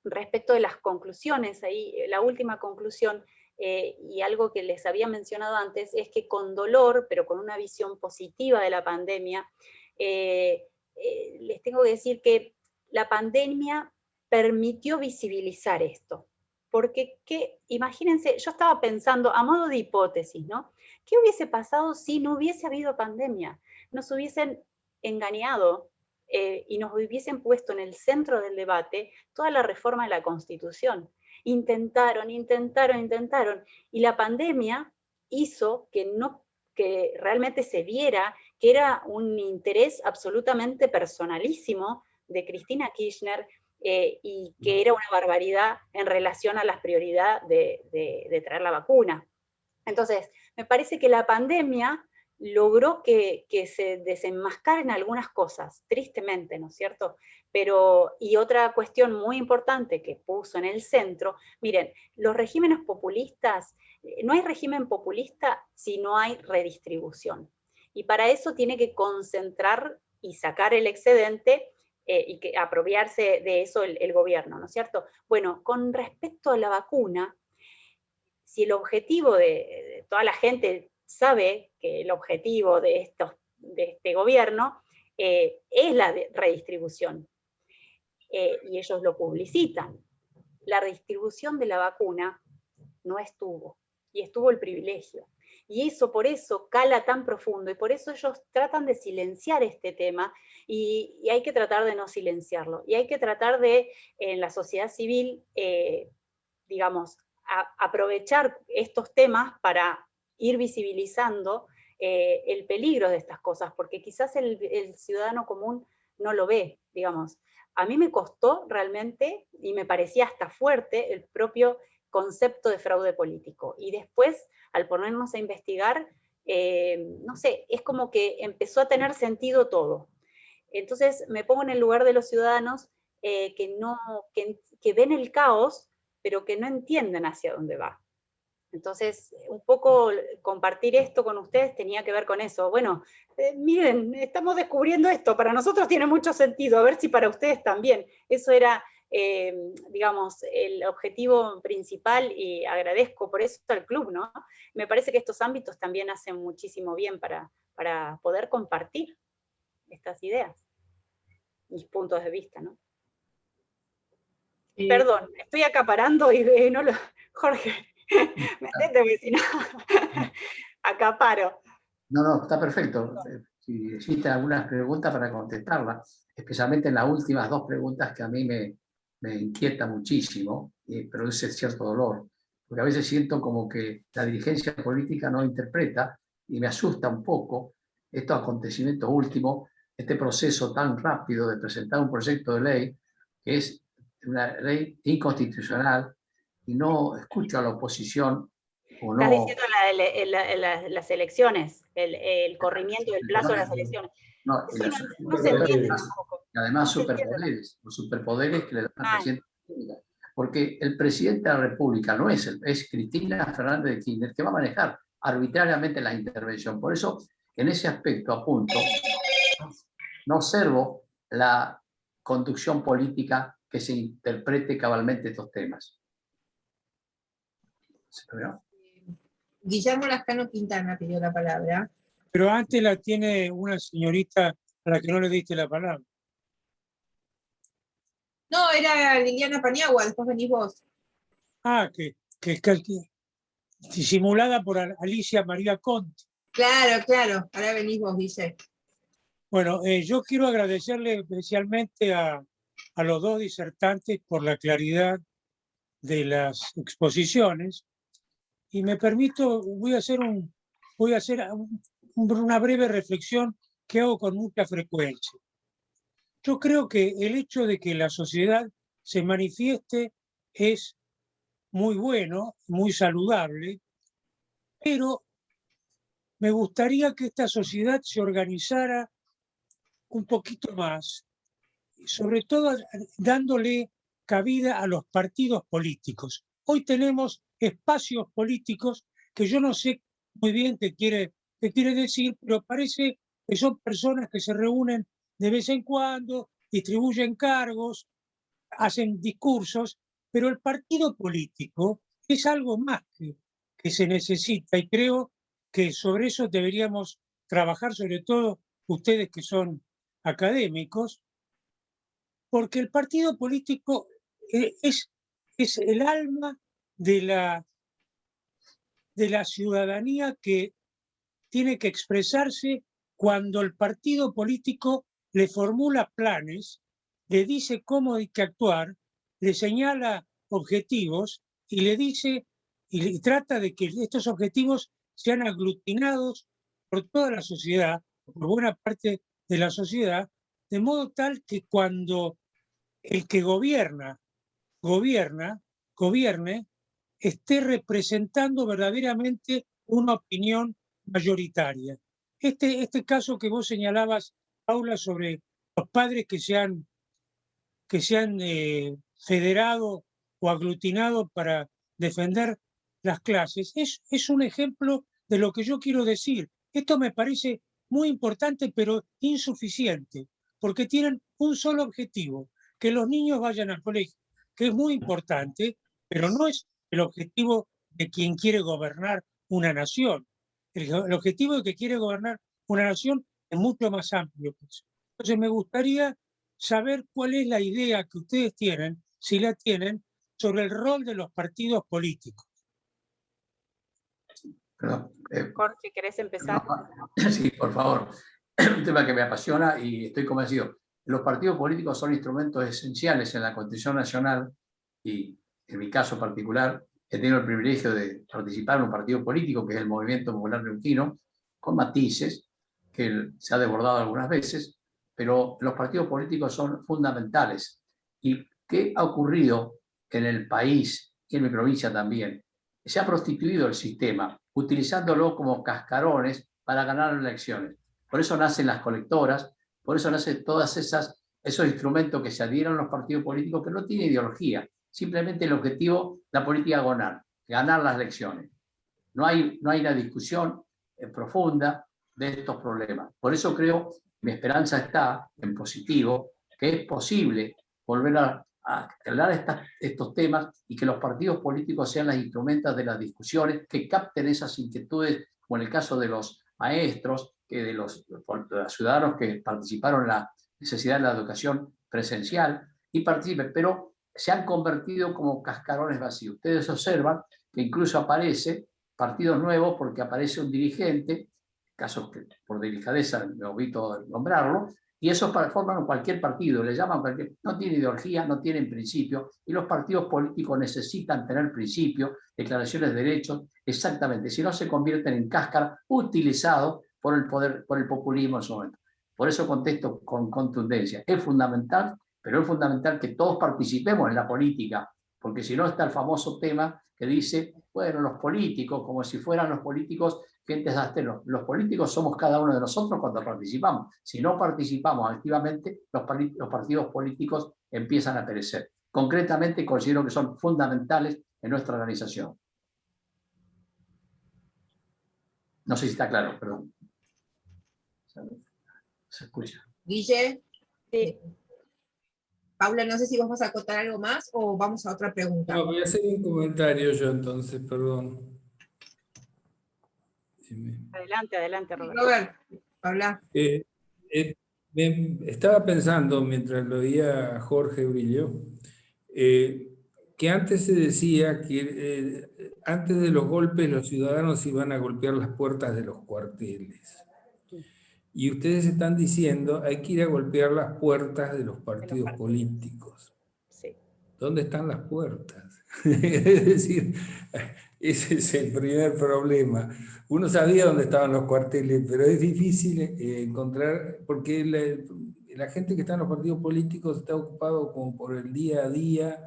S2: respecto de las conclusiones, ahí la última conclusión, y algo que les había mencionado antes, es que con dolor, pero con una visión positiva de la pandemia, les tengo que decir que la pandemia permitió visibilizar esto. Porque, imagínense, yo estaba pensando, a modo de hipótesis, ¿no? ¿Qué hubiese pasado si no hubiese habido pandemia? Nos hubiesen engañado y nos hubiesen puesto en el centro del debate toda la reforma de la Constitución. Intentaron, y la pandemia hizo que realmente se viera que era un interés absolutamente personalísimo de Cristina Kirchner, y que era una barbaridad en relación a la prioridad de traer la vacuna. Entonces, me parece que la pandemia logró que se desenmascaren algunas cosas, tristemente, ¿no es cierto? Pero, y otra cuestión muy importante que puso en el centro, miren, los regímenes populistas, no hay régimen populista si no hay redistribución. Y para eso tiene que concentrar y sacar el excedente y que apropiarse de eso el gobierno, ¿no es cierto? Bueno, con respecto a la vacuna, si el objetivo de toda la gente sabe que el objetivo de este gobierno es la redistribución, y ellos lo publicitan. La redistribución de la vacuna no estuvo, y estuvo el privilegio. Y eso por eso cala tan profundo, y por eso ellos tratan de silenciar este tema, y hay que tratar de no silenciarlo. Y hay que tratar de, en la sociedad civil, digamos, aprovechar estos temas para ir visibilizando el peligro de estas cosas, porque quizás el ciudadano común no lo ve, digamos. A mí me costó realmente, y me parecía hasta fuerte, el propio concepto de fraude político. Y después, al ponernos a investigar, no sé, es como que empezó a tener sentido todo. Entonces me pongo en el lugar de los ciudadanos que ven el caos, pero que no entienden hacia dónde va. Entonces, un poco compartir esto con ustedes tenía que ver con eso. Bueno, miren, estamos descubriendo esto, para nosotros tiene mucho sentido, a ver si para ustedes también. Eso era, digamos, el objetivo principal, y agradezco por eso al club, ¿no? Me parece que estos ámbitos también hacen muchísimo bien para poder compartir estas ideas, mis puntos de vista, ¿no? Perdón, estoy acaparando y no lo... Jorge, metete, vecino. Acaparo.
S3: No, está perfecto. Si existen algunas preguntas para contestarlas, especialmente en las últimas dos preguntas que a mí me inquieta muchísimo y produce cierto dolor, porque a veces siento como que la dirigencia política no interpreta, y me asusta un poco estos acontecimientos últimos, este proceso tan rápido de presentar un proyecto de ley que es una ley inconstitucional, y no escucho a la oposición. O no.
S2: Estás diciendo las elecciones, el corrimiento del plazo de las elecciones.
S3: No,
S2: no se entiende tampoco.
S3: Y además superpoderes, los superpoderes que le dan al presidente de la República. Porque el presidente de la República no es Cristina Fernández de Kirchner, que va a manejar arbitrariamente la intervención. Por eso, en ese aspecto apunto, no observo la conducción política que se interprete cabalmente estos temas. ¿Se vio?
S5: Guillermo Lascano Quintana pidió la palabra.
S4: Pero antes la tiene una señorita a la que no le diste la palabra.
S5: No, era Liliana Paniagua, después venís vos.
S4: Ah, que disimulada por Alicia María Conti.
S5: Claro, ahora venís vos, Guille.
S4: Bueno, yo quiero agradecerle especialmente a los dos disertantes por la claridad de las exposiciones, y me permito, voy a hacer una breve reflexión que hago con mucha frecuencia. Yo creo que el hecho de que la sociedad se manifieste es muy bueno, muy saludable, pero me gustaría que esta sociedad se organizara un poquito más, sobre todo dándole cabida a los partidos políticos. Hoy tenemos espacios políticos que yo no sé muy bien qué quiere qué quiere decir, pero parece que son personas que se reúnen de vez en cuando, distribuyen cargos, hacen discursos, pero el partido político es algo más que se necesita, y creo que sobre eso deberíamos trabajar, sobre todo ustedes que son académicos, porque el partido político es el alma de la ciudadanía, que tiene que expresarse cuando el partido político le formula planes, le dice cómo hay que actuar, le señala objetivos y le dice y trata de que estos objetivos sean aglutinados por toda la sociedad, por buena parte de la sociedad, de modo tal que cuando el que gobierne, esté representando verdaderamente una opinión mayoritaria. Este caso que vos señalabas, Paula, sobre los padres que se han federado o aglutinado para defender las clases, es un ejemplo de lo que yo quiero decir. Esto me parece muy importante, pero insuficiente, porque tienen un solo objetivo: que los niños vayan al colegio, que es muy importante, pero no es el objetivo de quien quiere gobernar una nación. El objetivo de que quiere gobernar una nación es mucho más amplio. Entonces me gustaría saber cuál es la idea que ustedes tienen, si la tienen, sobre el rol de los partidos políticos.
S3: Perdón,
S2: Jorge, ¿querés empezar?
S3: sí, por favor. Un tema que me apasiona y estoy convencido. Los partidos políticos son instrumentos esenciales en la Constitución Nacional, y en mi caso particular he tenido el privilegio de participar en un partido político que es el Movimiento Popular Neuquino, con matices que se ha desbordado algunas veces, pero los partidos políticos son fundamentales. ¿Y qué ha ocurrido en el país y en mi provincia también? Se ha prostituido el sistema, utilizándolo como cascarones para ganar elecciones. Por eso nacen las colectoras, por eso nacen todos esos instrumentos que se adhieren a los partidos políticos, que no tienen ideología, simplemente el objetivo, la política ganar las elecciones. No hay una discusión profunda de estos problemas. Por eso creo, mi esperanza está en positivo, que es posible volver a hablar estos temas y que los partidos políticos sean los instrumentos de las discusiones, que capten esas inquietudes, como en el caso de los maestros, que de los ciudadanos que participaron en la necesidad de la educación presencial y participen, pero se han convertido como cascarones vacíos. Ustedes observan que incluso aparece partidos nuevos porque aparece un dirigente, casos que por delicadeza me evito nombrarlo, y esos forman cualquier partido, le llaman cualquier, no tiene ideología, no tienen principio, y los partidos políticos necesitan tener principios, declaraciones de derechos, exactamente, si no se convierten en cáscara utilizados por el poder, por el populismo en su momento. Por eso contesto con contundencia. Es fundamental, pero es fundamental que todos participemos en la política, porque si no está el famoso tema que dice, bueno, los políticos, como si fueran los políticos gentes asteros. Los políticos somos cada uno de nosotros cuando participamos. Si no participamos activamente, los partidos políticos empiezan a perecer. Concretamente, considero que son fundamentales en nuestra organización. No sé si está claro, perdón. ¿Se escucha?
S5: Guille.
S2: Sí.
S5: Paula, no sé si vos vas a acotar algo más o vamos a otra pregunta.
S1: No, voy a hacer un comentario yo entonces, perdón.
S2: Adelante, Roberto.
S5: Robert, habla.
S1: Estaba pensando mientras lo oía Jorge Brillo, que antes se decía que antes de los golpes los ciudadanos iban a golpear las puertas de los cuarteles. Y ustedes están diciendo hay que ir a golpear las puertas de los partidos políticos.
S2: Sí.
S1: ¿Dónde están las puertas? Es decir, ese es el primer problema. Uno sabía dónde estaban los cuarteles, pero es difícil encontrar, porque la gente que está en los partidos políticos está ocupado como por el día a día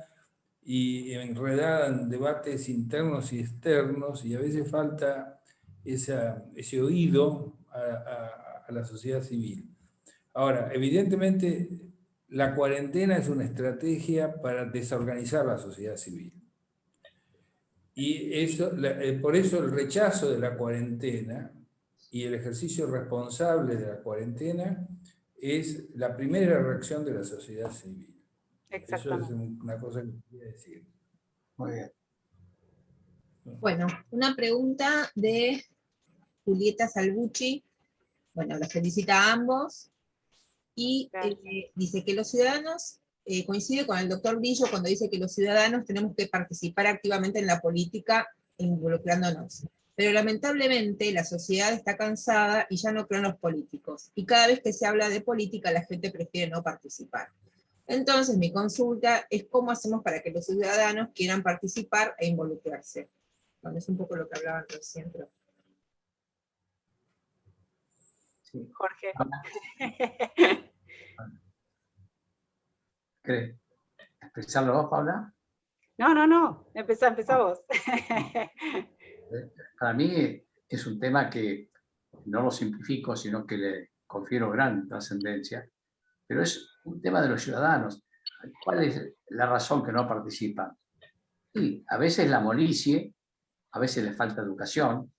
S1: y enredada en debates internos y externos, y a veces falta ese oído a la sociedad civil. Ahora, evidentemente, la cuarentena es una estrategia para desorganizar la sociedad civil. Y por eso el rechazo de la cuarentena y el ejercicio responsable de la cuarentena es la primera reacción de la sociedad civil. Eso es una cosa que quería decir.
S3: Muy bien.
S5: Bueno, una pregunta de Julieta Salvucci. Bueno, los felicita a ambos. Y dice que los ciudadanos, coincide con el doctor Brillo cuando dice que los ciudadanos tenemos que participar activamente en la política involucrándonos. Pero lamentablemente la sociedad está cansada y ya no cree en los políticos. Y cada vez que se habla de política la gente prefiere no participar. Entonces mi consulta es cómo hacemos para que los ciudadanos quieran participar e involucrarse. Bueno, es un poco lo que hablaban recién, pero...
S3: Sí.
S2: Jorge.
S3: ¿Querés expresarlo vos, Paula?
S2: No, empezá vos.
S3: Para mí es un tema que no lo simplifico, sino que le confiero gran trascendencia, pero es un tema de los ciudadanos. ¿Cuál es la razón que no participan? Y a veces la molicie, a veces les falta educación,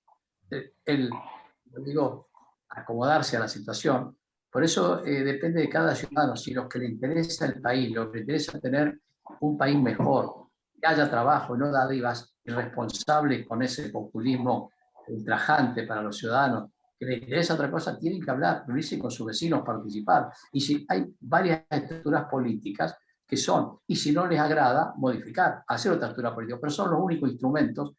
S3: acomodarse a la situación. Por eso depende de cada ciudadano. Si los que le interesa el país, los que le interesa tener un país mejor, que haya trabajo y no dádivas irresponsables con ese populismo ultrajante para los ciudadanos, que les interesa otra cosa, tienen que hablar, reunirse con sus vecinos, participar. Y si hay varias estructuras políticas que son, y si no les agrada, modificar, hacer otra estructura política, pero son los únicos instrumentos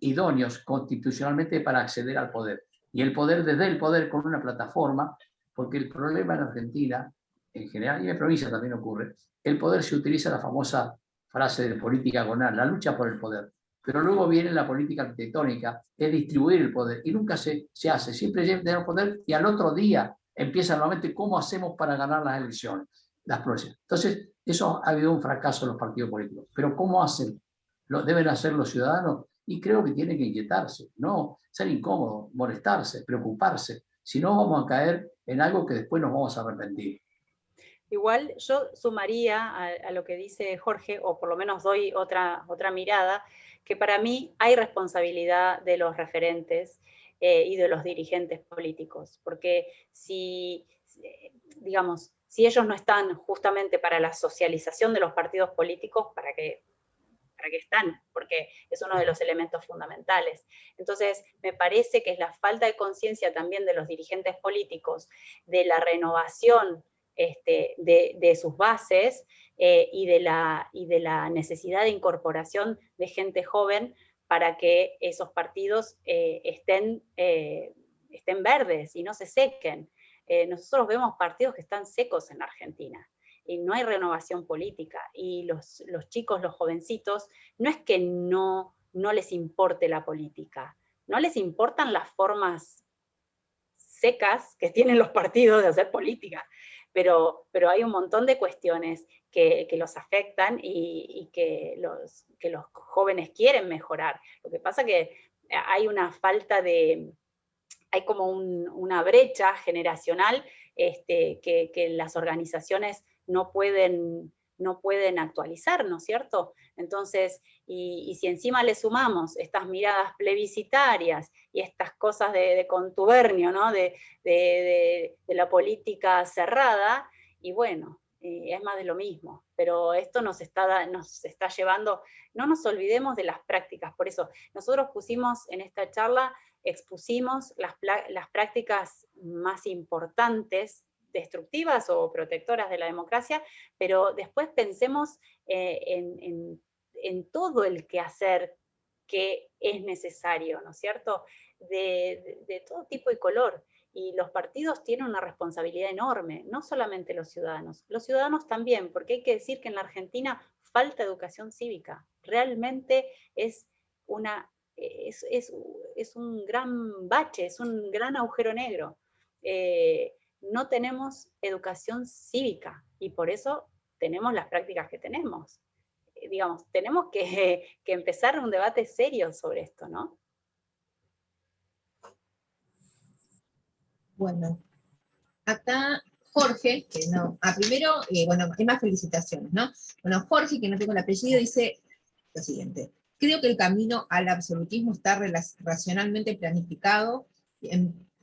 S3: idóneos constitucionalmente para acceder al poder. Y el poder, desde el poder, con una plataforma, porque el problema en Argentina, en general, y en provincia también ocurre, el poder se utiliza la famosa frase de política agonal, la lucha por el poder. Pero luego viene la política arquitectónica, es distribuir el poder, y nunca se hace. Siempre llega el poder y al otro día empieza nuevamente cómo hacemos para ganar las elecciones, las próximas. Entonces, eso ha habido un fracaso en los partidos políticos. Pero ¿cómo hacen? ¿Lo deben hacer los ciudadanos? Y creo que tienen que inquietarse, no ser incómodos, molestarse, preocuparse. Si no, vamos a caer en algo que después nos vamos a arrepentir.
S2: Igual yo sumaría a lo que dice Jorge, o por lo menos doy otra mirada, que para mí hay responsabilidad de los referentes y de los dirigentes políticos, porque si ellos no están justamente para la socialización de los partidos políticos, ¿para qué están? Porque es uno de los elementos fundamentales. Entonces, me parece que es la falta de conciencia también de los dirigentes políticos, de la renovación de sus bases y de la necesidad de incorporación de gente joven para que esos partidos estén verdes y no se sequen. Nosotros vemos partidos que están secos en Argentina y no hay renovación política, y los chicos, los jovencitos, no es que no les importe la política, no les importan las formas secas que tienen los partidos de hacer política, pero hay un montón de cuestiones que los afectan y que los jóvenes quieren mejorar. Lo que pasa que hay una falta de... hay como una brecha generacional que las organizaciones no pueden actualizar, ¿no es cierto? Entonces, y si encima le sumamos estas miradas plebiscitarias y estas cosas de contubernio, ¿no? de la política cerrada, y bueno, es más de lo mismo. Pero esto nos está llevando, no nos olvidemos de las prácticas. Por eso nosotros pusimos en esta charla, expusimos las prácticas más importantes, destructivas o protectoras de la democracia, pero después pensemos en todo el quehacer que es necesario, ¿no es cierto?, de todo tipo y color. Y los partidos tienen una responsabilidad enorme, no solamente los ciudadanos también, porque hay que decir que en la Argentina falta educación cívica. Realmente es un gran bache, es un gran agujero negro. No tenemos educación cívica y por eso tenemos las prácticas que tenemos. Tenemos que empezar un debate serio sobre esto, ¿no?
S5: Bueno, acá Jorge, que no, primero, bueno, hay más felicitaciones, ¿no? Bueno, Jorge, que no tengo el apellido, dice lo siguiente: creo que el camino al absolutismo está racionalmente planificado,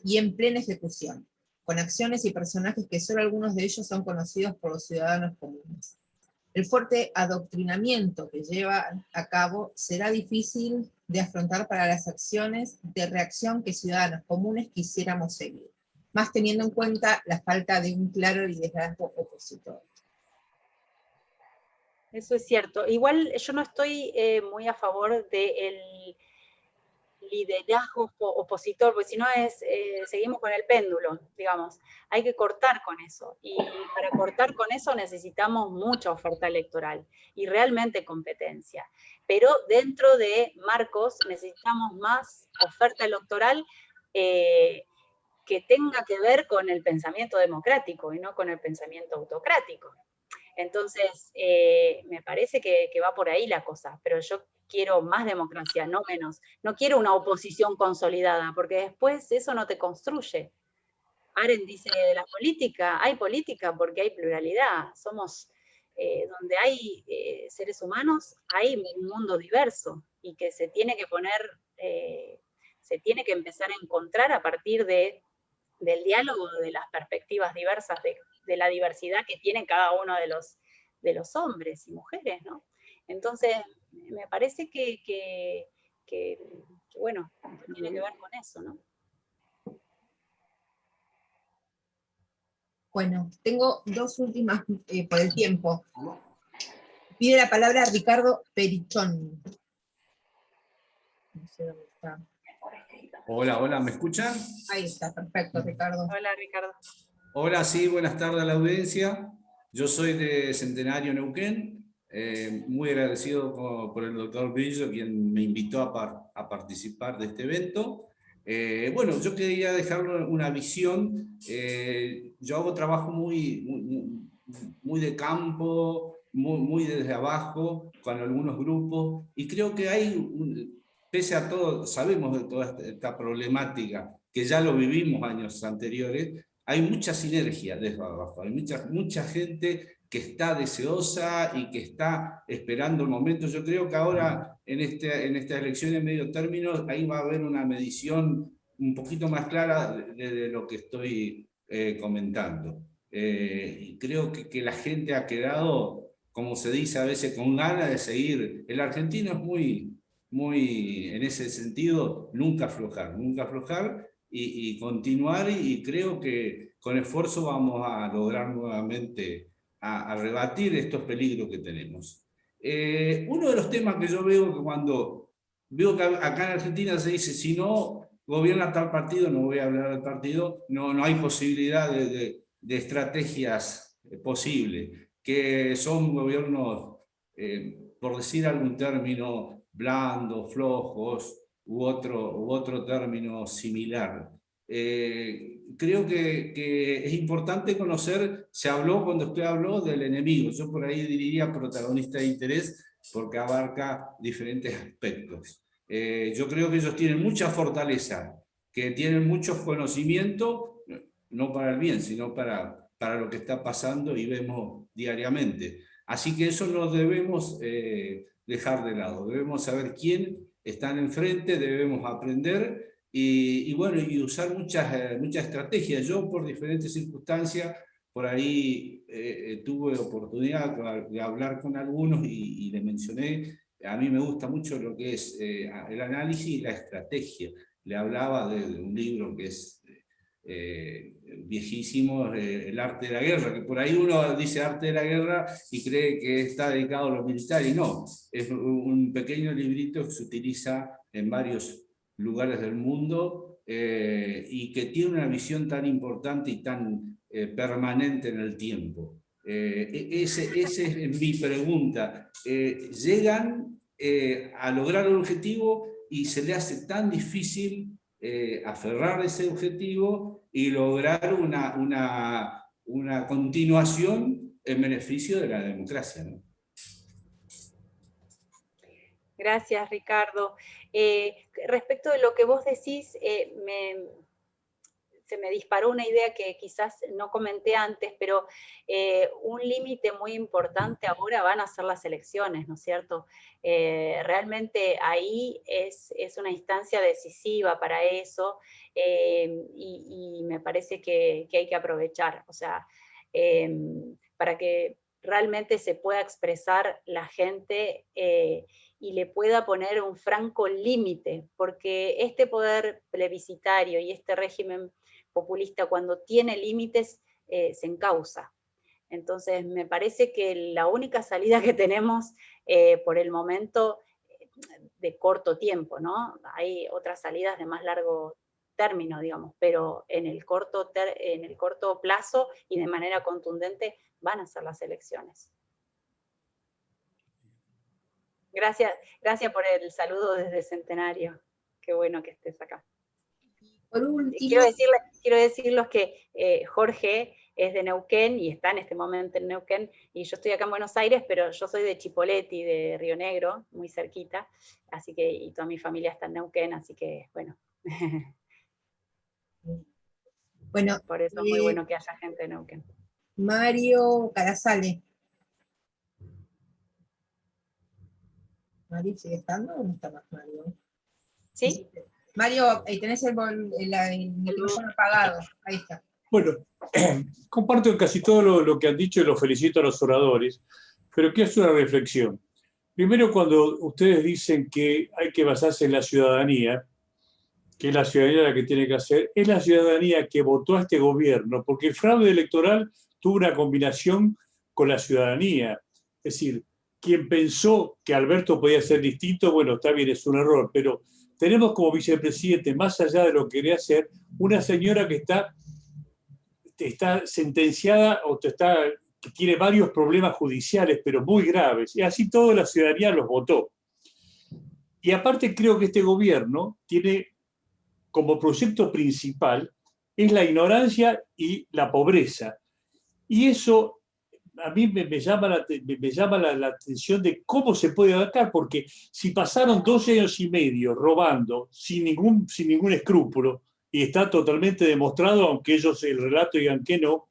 S5: y en plena ejecución, con acciones y personajes que solo algunos de ellos son conocidos por los ciudadanos comunes. El fuerte adoctrinamiento que lleva a cabo será difícil de afrontar para las acciones de reacción que ciudadanos comunes quisiéramos seguir, más teniendo en cuenta la falta de un claro liderazgo opositor.
S2: Eso es cierto. Igual yo no estoy muy a favor del liderazgo opositor, porque si no seguimos con el péndulo, digamos. Hay que cortar con eso. Y para cortar con eso necesitamos mucha oferta electoral y realmente competencia. Pero dentro de marcos necesitamos más oferta electoral que tenga que ver con el pensamiento democrático y no con el pensamiento autocrático. Entonces, me parece que va por ahí la cosa, pero yo quiero más democracia, no menos. No quiero una oposición consolidada, porque después eso no te construye. Arendt dice, de la política, hay política porque hay pluralidad. Somos, donde hay seres humanos, hay un mundo diverso, y que se tiene que poner, se tiene que empezar a encontrar a partir del diálogo, de las perspectivas diversas, de la diversidad que tienen cada uno de los hombres y mujeres, ¿no? Entonces, me parece que bueno, tiene que ver con eso, ¿no?
S5: Bueno, tengo dos últimas por el tiempo. Pide la palabra Ricardo Perichón. No sé dónde está.
S7: Hola, hola, ¿me escuchan?
S5: Ahí está, perfecto, Ricardo.
S2: Hola, Ricardo.
S7: Hola, sí, buenas tardes a la audiencia. Yo soy de Centenario, Neuquén. Muy agradecido por el doctor Brillo, quien me invitó a participar de este evento. Bueno, yo quería dejarle una visión. Yo hago trabajo muy de campo, muy desde abajo, con algunos grupos, y creo que pese a todo, sabemos de toda esta problemática, que ya lo vivimos años anteriores, hay mucha sinergia desde abajo, hay mucha gente que está deseosa y que está esperando el momento. Yo creo que ahora, en estas elecciones de medio término, ahí va a haber una medición un poquito más clara de lo que estoy comentando. Y creo que la gente ha quedado, como se dice a veces, con ganas de seguir. El argentino es muy en ese sentido, nunca aflojar y continuar, y creo que con esfuerzo vamos a lograr nuevamente a rebatir estos peligros que tenemos. Uno de los temas que yo veo, que cuando veo que acá en Argentina se dice, si no gobierna tal partido, no voy a hablar del partido, no hay posibilidad de estrategias posibles, que son gobiernos, por decir algún término, blandos, flojos, u otro término similar. Creo que es importante conocer, cuando usted habló del enemigo, yo por ahí diría protagonista de interés, porque abarca diferentes aspectos. Yo creo que ellos tienen mucha fortaleza, que tienen muchos conocimientos, no para el bien, sino para lo que está pasando y vemos diariamente. Así que eso no debemos dejar de lado, debemos saber quién están enfrente, debemos aprender y bueno, y usar muchas estrategias. Yo, por diferentes circunstancias, por ahí tuve oportunidad de hablar con algunos y le mencioné, a mí me gusta mucho lo que es el análisis y la estrategia. Le hablaba de un libro que es viejísimo, El arte de la guerra, que por ahí uno dice arte de la guerra y cree que está dedicado a lo militar, y no, es un pequeño librito que se utiliza en varios lugares del mundo y que tiene una visión tan importante y tan permanente en el tiempo. Esa es mi pregunta. ¿Llegan a lograr el objetivo y se le hace tan difícil aferrar ese objetivo y lograr una continuación en beneficio de la democracia, ¿no?
S2: Gracias, Ricardo. Respecto de lo que vos decís, se me disparó una idea que quizás no comenté antes, pero un límite muy importante ahora van a ser las elecciones, ¿no es cierto? Realmente ahí es una instancia decisiva para eso, y me parece que hay que aprovechar, o sea, para que realmente se pueda expresar la gente y le pueda poner un franco límite, porque este poder plebiscitario y este régimen populista, cuando tiene límites, se encausa. Entonces, me parece que la única salida que tenemos por el momento, de corto tiempo, ¿no? Hay otras salidas de más largo término, digamos, pero en el corto plazo y de manera contundente van a ser las elecciones. Gracias por el saludo desde Centenario. Qué bueno que estés acá.
S5: Por último,
S2: Quiero decirles que Jorge es de Neuquén y está en este momento en Neuquén, y yo estoy acá en Buenos Aires, pero yo soy de Chipoleti, de Río Negro, muy cerquita, así que, y toda mi familia está en Neuquén, así que, bueno.
S5: bueno,
S2: Por eso es muy bueno que haya gente de Neuquén.
S5: Mario Carazale. ¿Mario sigue estando o no está más Mario?
S2: ¿Sí?
S5: Mario, tenés el micrófono apagado, ahí está.
S8: Bueno, comparto casi todo lo que han dicho y los felicito a los oradores, pero quiero hacer una reflexión. Primero, cuando ustedes dicen que hay que basarse en la ciudadanía, que es la ciudadanía la que tiene que hacer, es la ciudadanía que votó a este gobierno, porque el fraude electoral tuvo una combinación con la ciudadanía. Es decir, quien pensó que Alberto podía ser distinto, bueno, está bien, es un error, pero tenemos como vicepresidente, más allá de lo que quería hacer, una señora que está sentenciada o que tiene varios problemas judiciales, pero muy graves, y así toda la ciudadanía los votó. Y aparte creo que este gobierno tiene como proyecto principal es la ignorancia y la pobreza. Y eso a mí me llama la atención de cómo se puede abarcar, porque si pasaron 12 años y medio robando sin ningún escrúpulo, y está totalmente demostrado, aunque ellos el relato digan que no,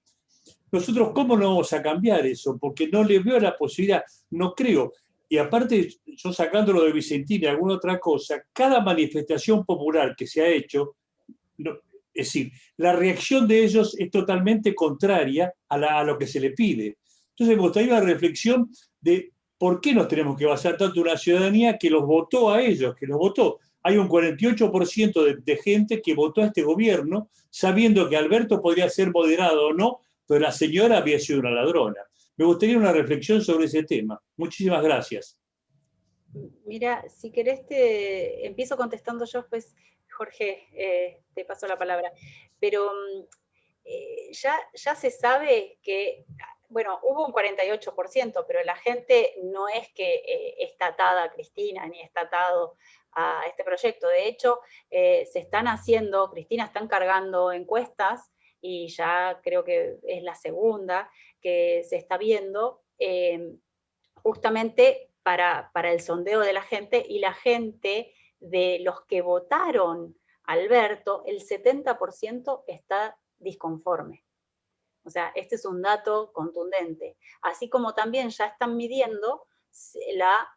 S8: nosotros ¿cómo no vamos a cambiar eso? Porque no le veo la posibilidad, no creo. Y aparte, yo sacándolo de Vicentín y alguna otra cosa, cada manifestación popular que se ha hecho, es decir, la reacción de ellos es totalmente contraria a lo que se le pide. Entonces me gustaría una reflexión de por qué nos tenemos que basar tanto en una ciudadanía que los votó a ellos, que los votó. Hay un 48% de gente que votó a este gobierno sabiendo que Alberto podría ser moderado o no, pero la señora había sido una ladrona. Me gustaría una reflexión sobre ese tema. Muchísimas gracias.
S2: Mira, si querés empiezo contestando yo, pues Jorge, te paso la palabra. Pero ya se sabe que, bueno, hubo un 48%, pero la gente no es que está atada a Cristina, ni está atado a este proyecto. De hecho, se están haciendo, Cristina está encargando encuestas, y ya creo que es la segunda que se está viendo, justamente para el sondeo de la gente, y la gente de los que votaron a Alberto, el 70% está disconforme. O sea, este es un dato contundente. Así como también ya están midiendo la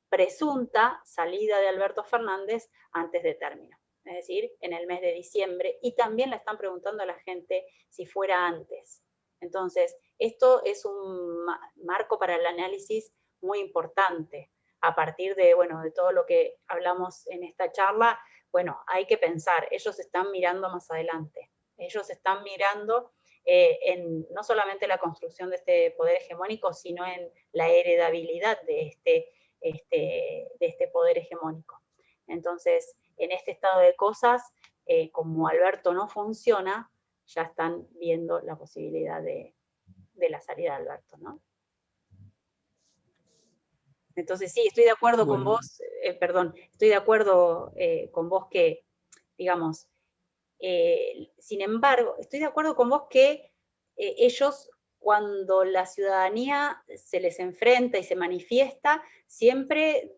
S2: presunta salida de Alberto Fernández antes de término, es decir, en el mes de diciembre, y también le están preguntando a la gente si fuera antes. Entonces, esto es un marco para el análisis muy importante. A partir de, bueno, de todo lo que hablamos en esta charla, bueno, hay que pensar, ellos están mirando más adelante. Ellos están mirando en no solamente la construcción de este poder hegemónico, sino en la heredabilidad de este poder hegemónico. Entonces, en este estado de cosas, como Alberto no funciona, ya están viendo la posibilidad de la salida de Alberto, ¿no? Entonces sí, estoy de acuerdo con vos, estoy de acuerdo con vos que, digamos, sin embargo, estoy de acuerdo con vos que ellos, cuando la ciudadanía se les enfrenta y se manifiesta, siempre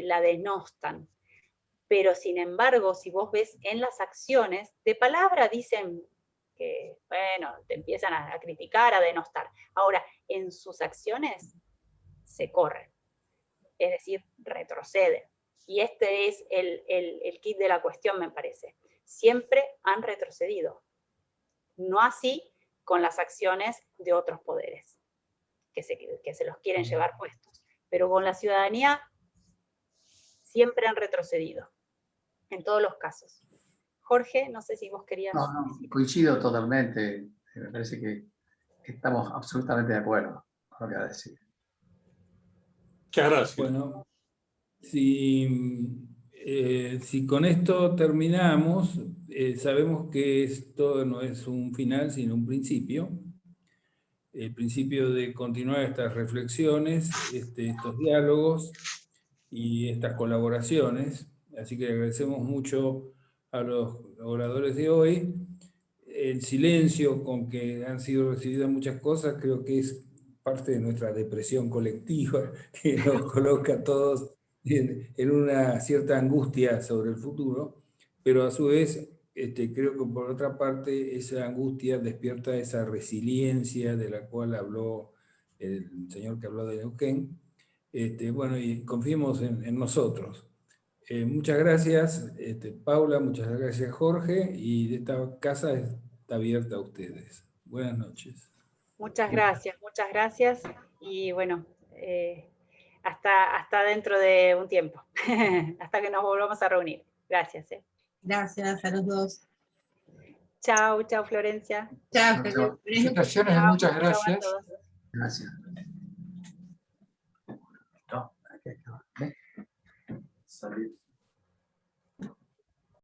S2: la denostan. pero sin embargo, si vos ves en las acciones, de palabra dicen que, bueno, te empiezan a criticar, a denostar. Ahora, en sus acciones se corren, es decir, retroceden. Y este es el kit de la cuestión, me parece. Siempre han retrocedido. No así con las acciones de otros poderes, que se los quieren llevar puestos. Pero con la ciudadanía siempre han retrocedido, en todos los casos. Jorge, no sé si vos querías...
S3: No, coincido totalmente. Me parece que estamos absolutamente de acuerdo con lo que va a decir.
S8: Muchas gracias.
S1: Bueno, si con esto terminamos, sabemos que esto no es un final, sino un principio. El principio de continuar estas reflexiones, estos diálogos y estas colaboraciones. Así que agradecemos mucho a los oradores de hoy. El silencio con que han sido recibidas muchas cosas creo que es parte de nuestra depresión colectiva, que nos coloca a todos en una cierta angustia sobre el futuro, pero a su vez creo que por otra parte esa angustia despierta esa resiliencia de la cual habló el señor que habló de Neuquén. Bueno, y confiemos en nosotros. Muchas gracias, Paula, muchas gracias, Jorge, y esta casa está abierta a ustedes. Buenas noches.
S2: Muchas gracias, y bueno, hasta dentro de un tiempo, hasta que nos volvamos a reunir. Gracias.
S5: Gracias a los dos.
S2: Chao, Florencia.
S5: Chao.
S9: Felicitaciones y muchas gracias.
S2: Chao a todos.
S3: Gracias.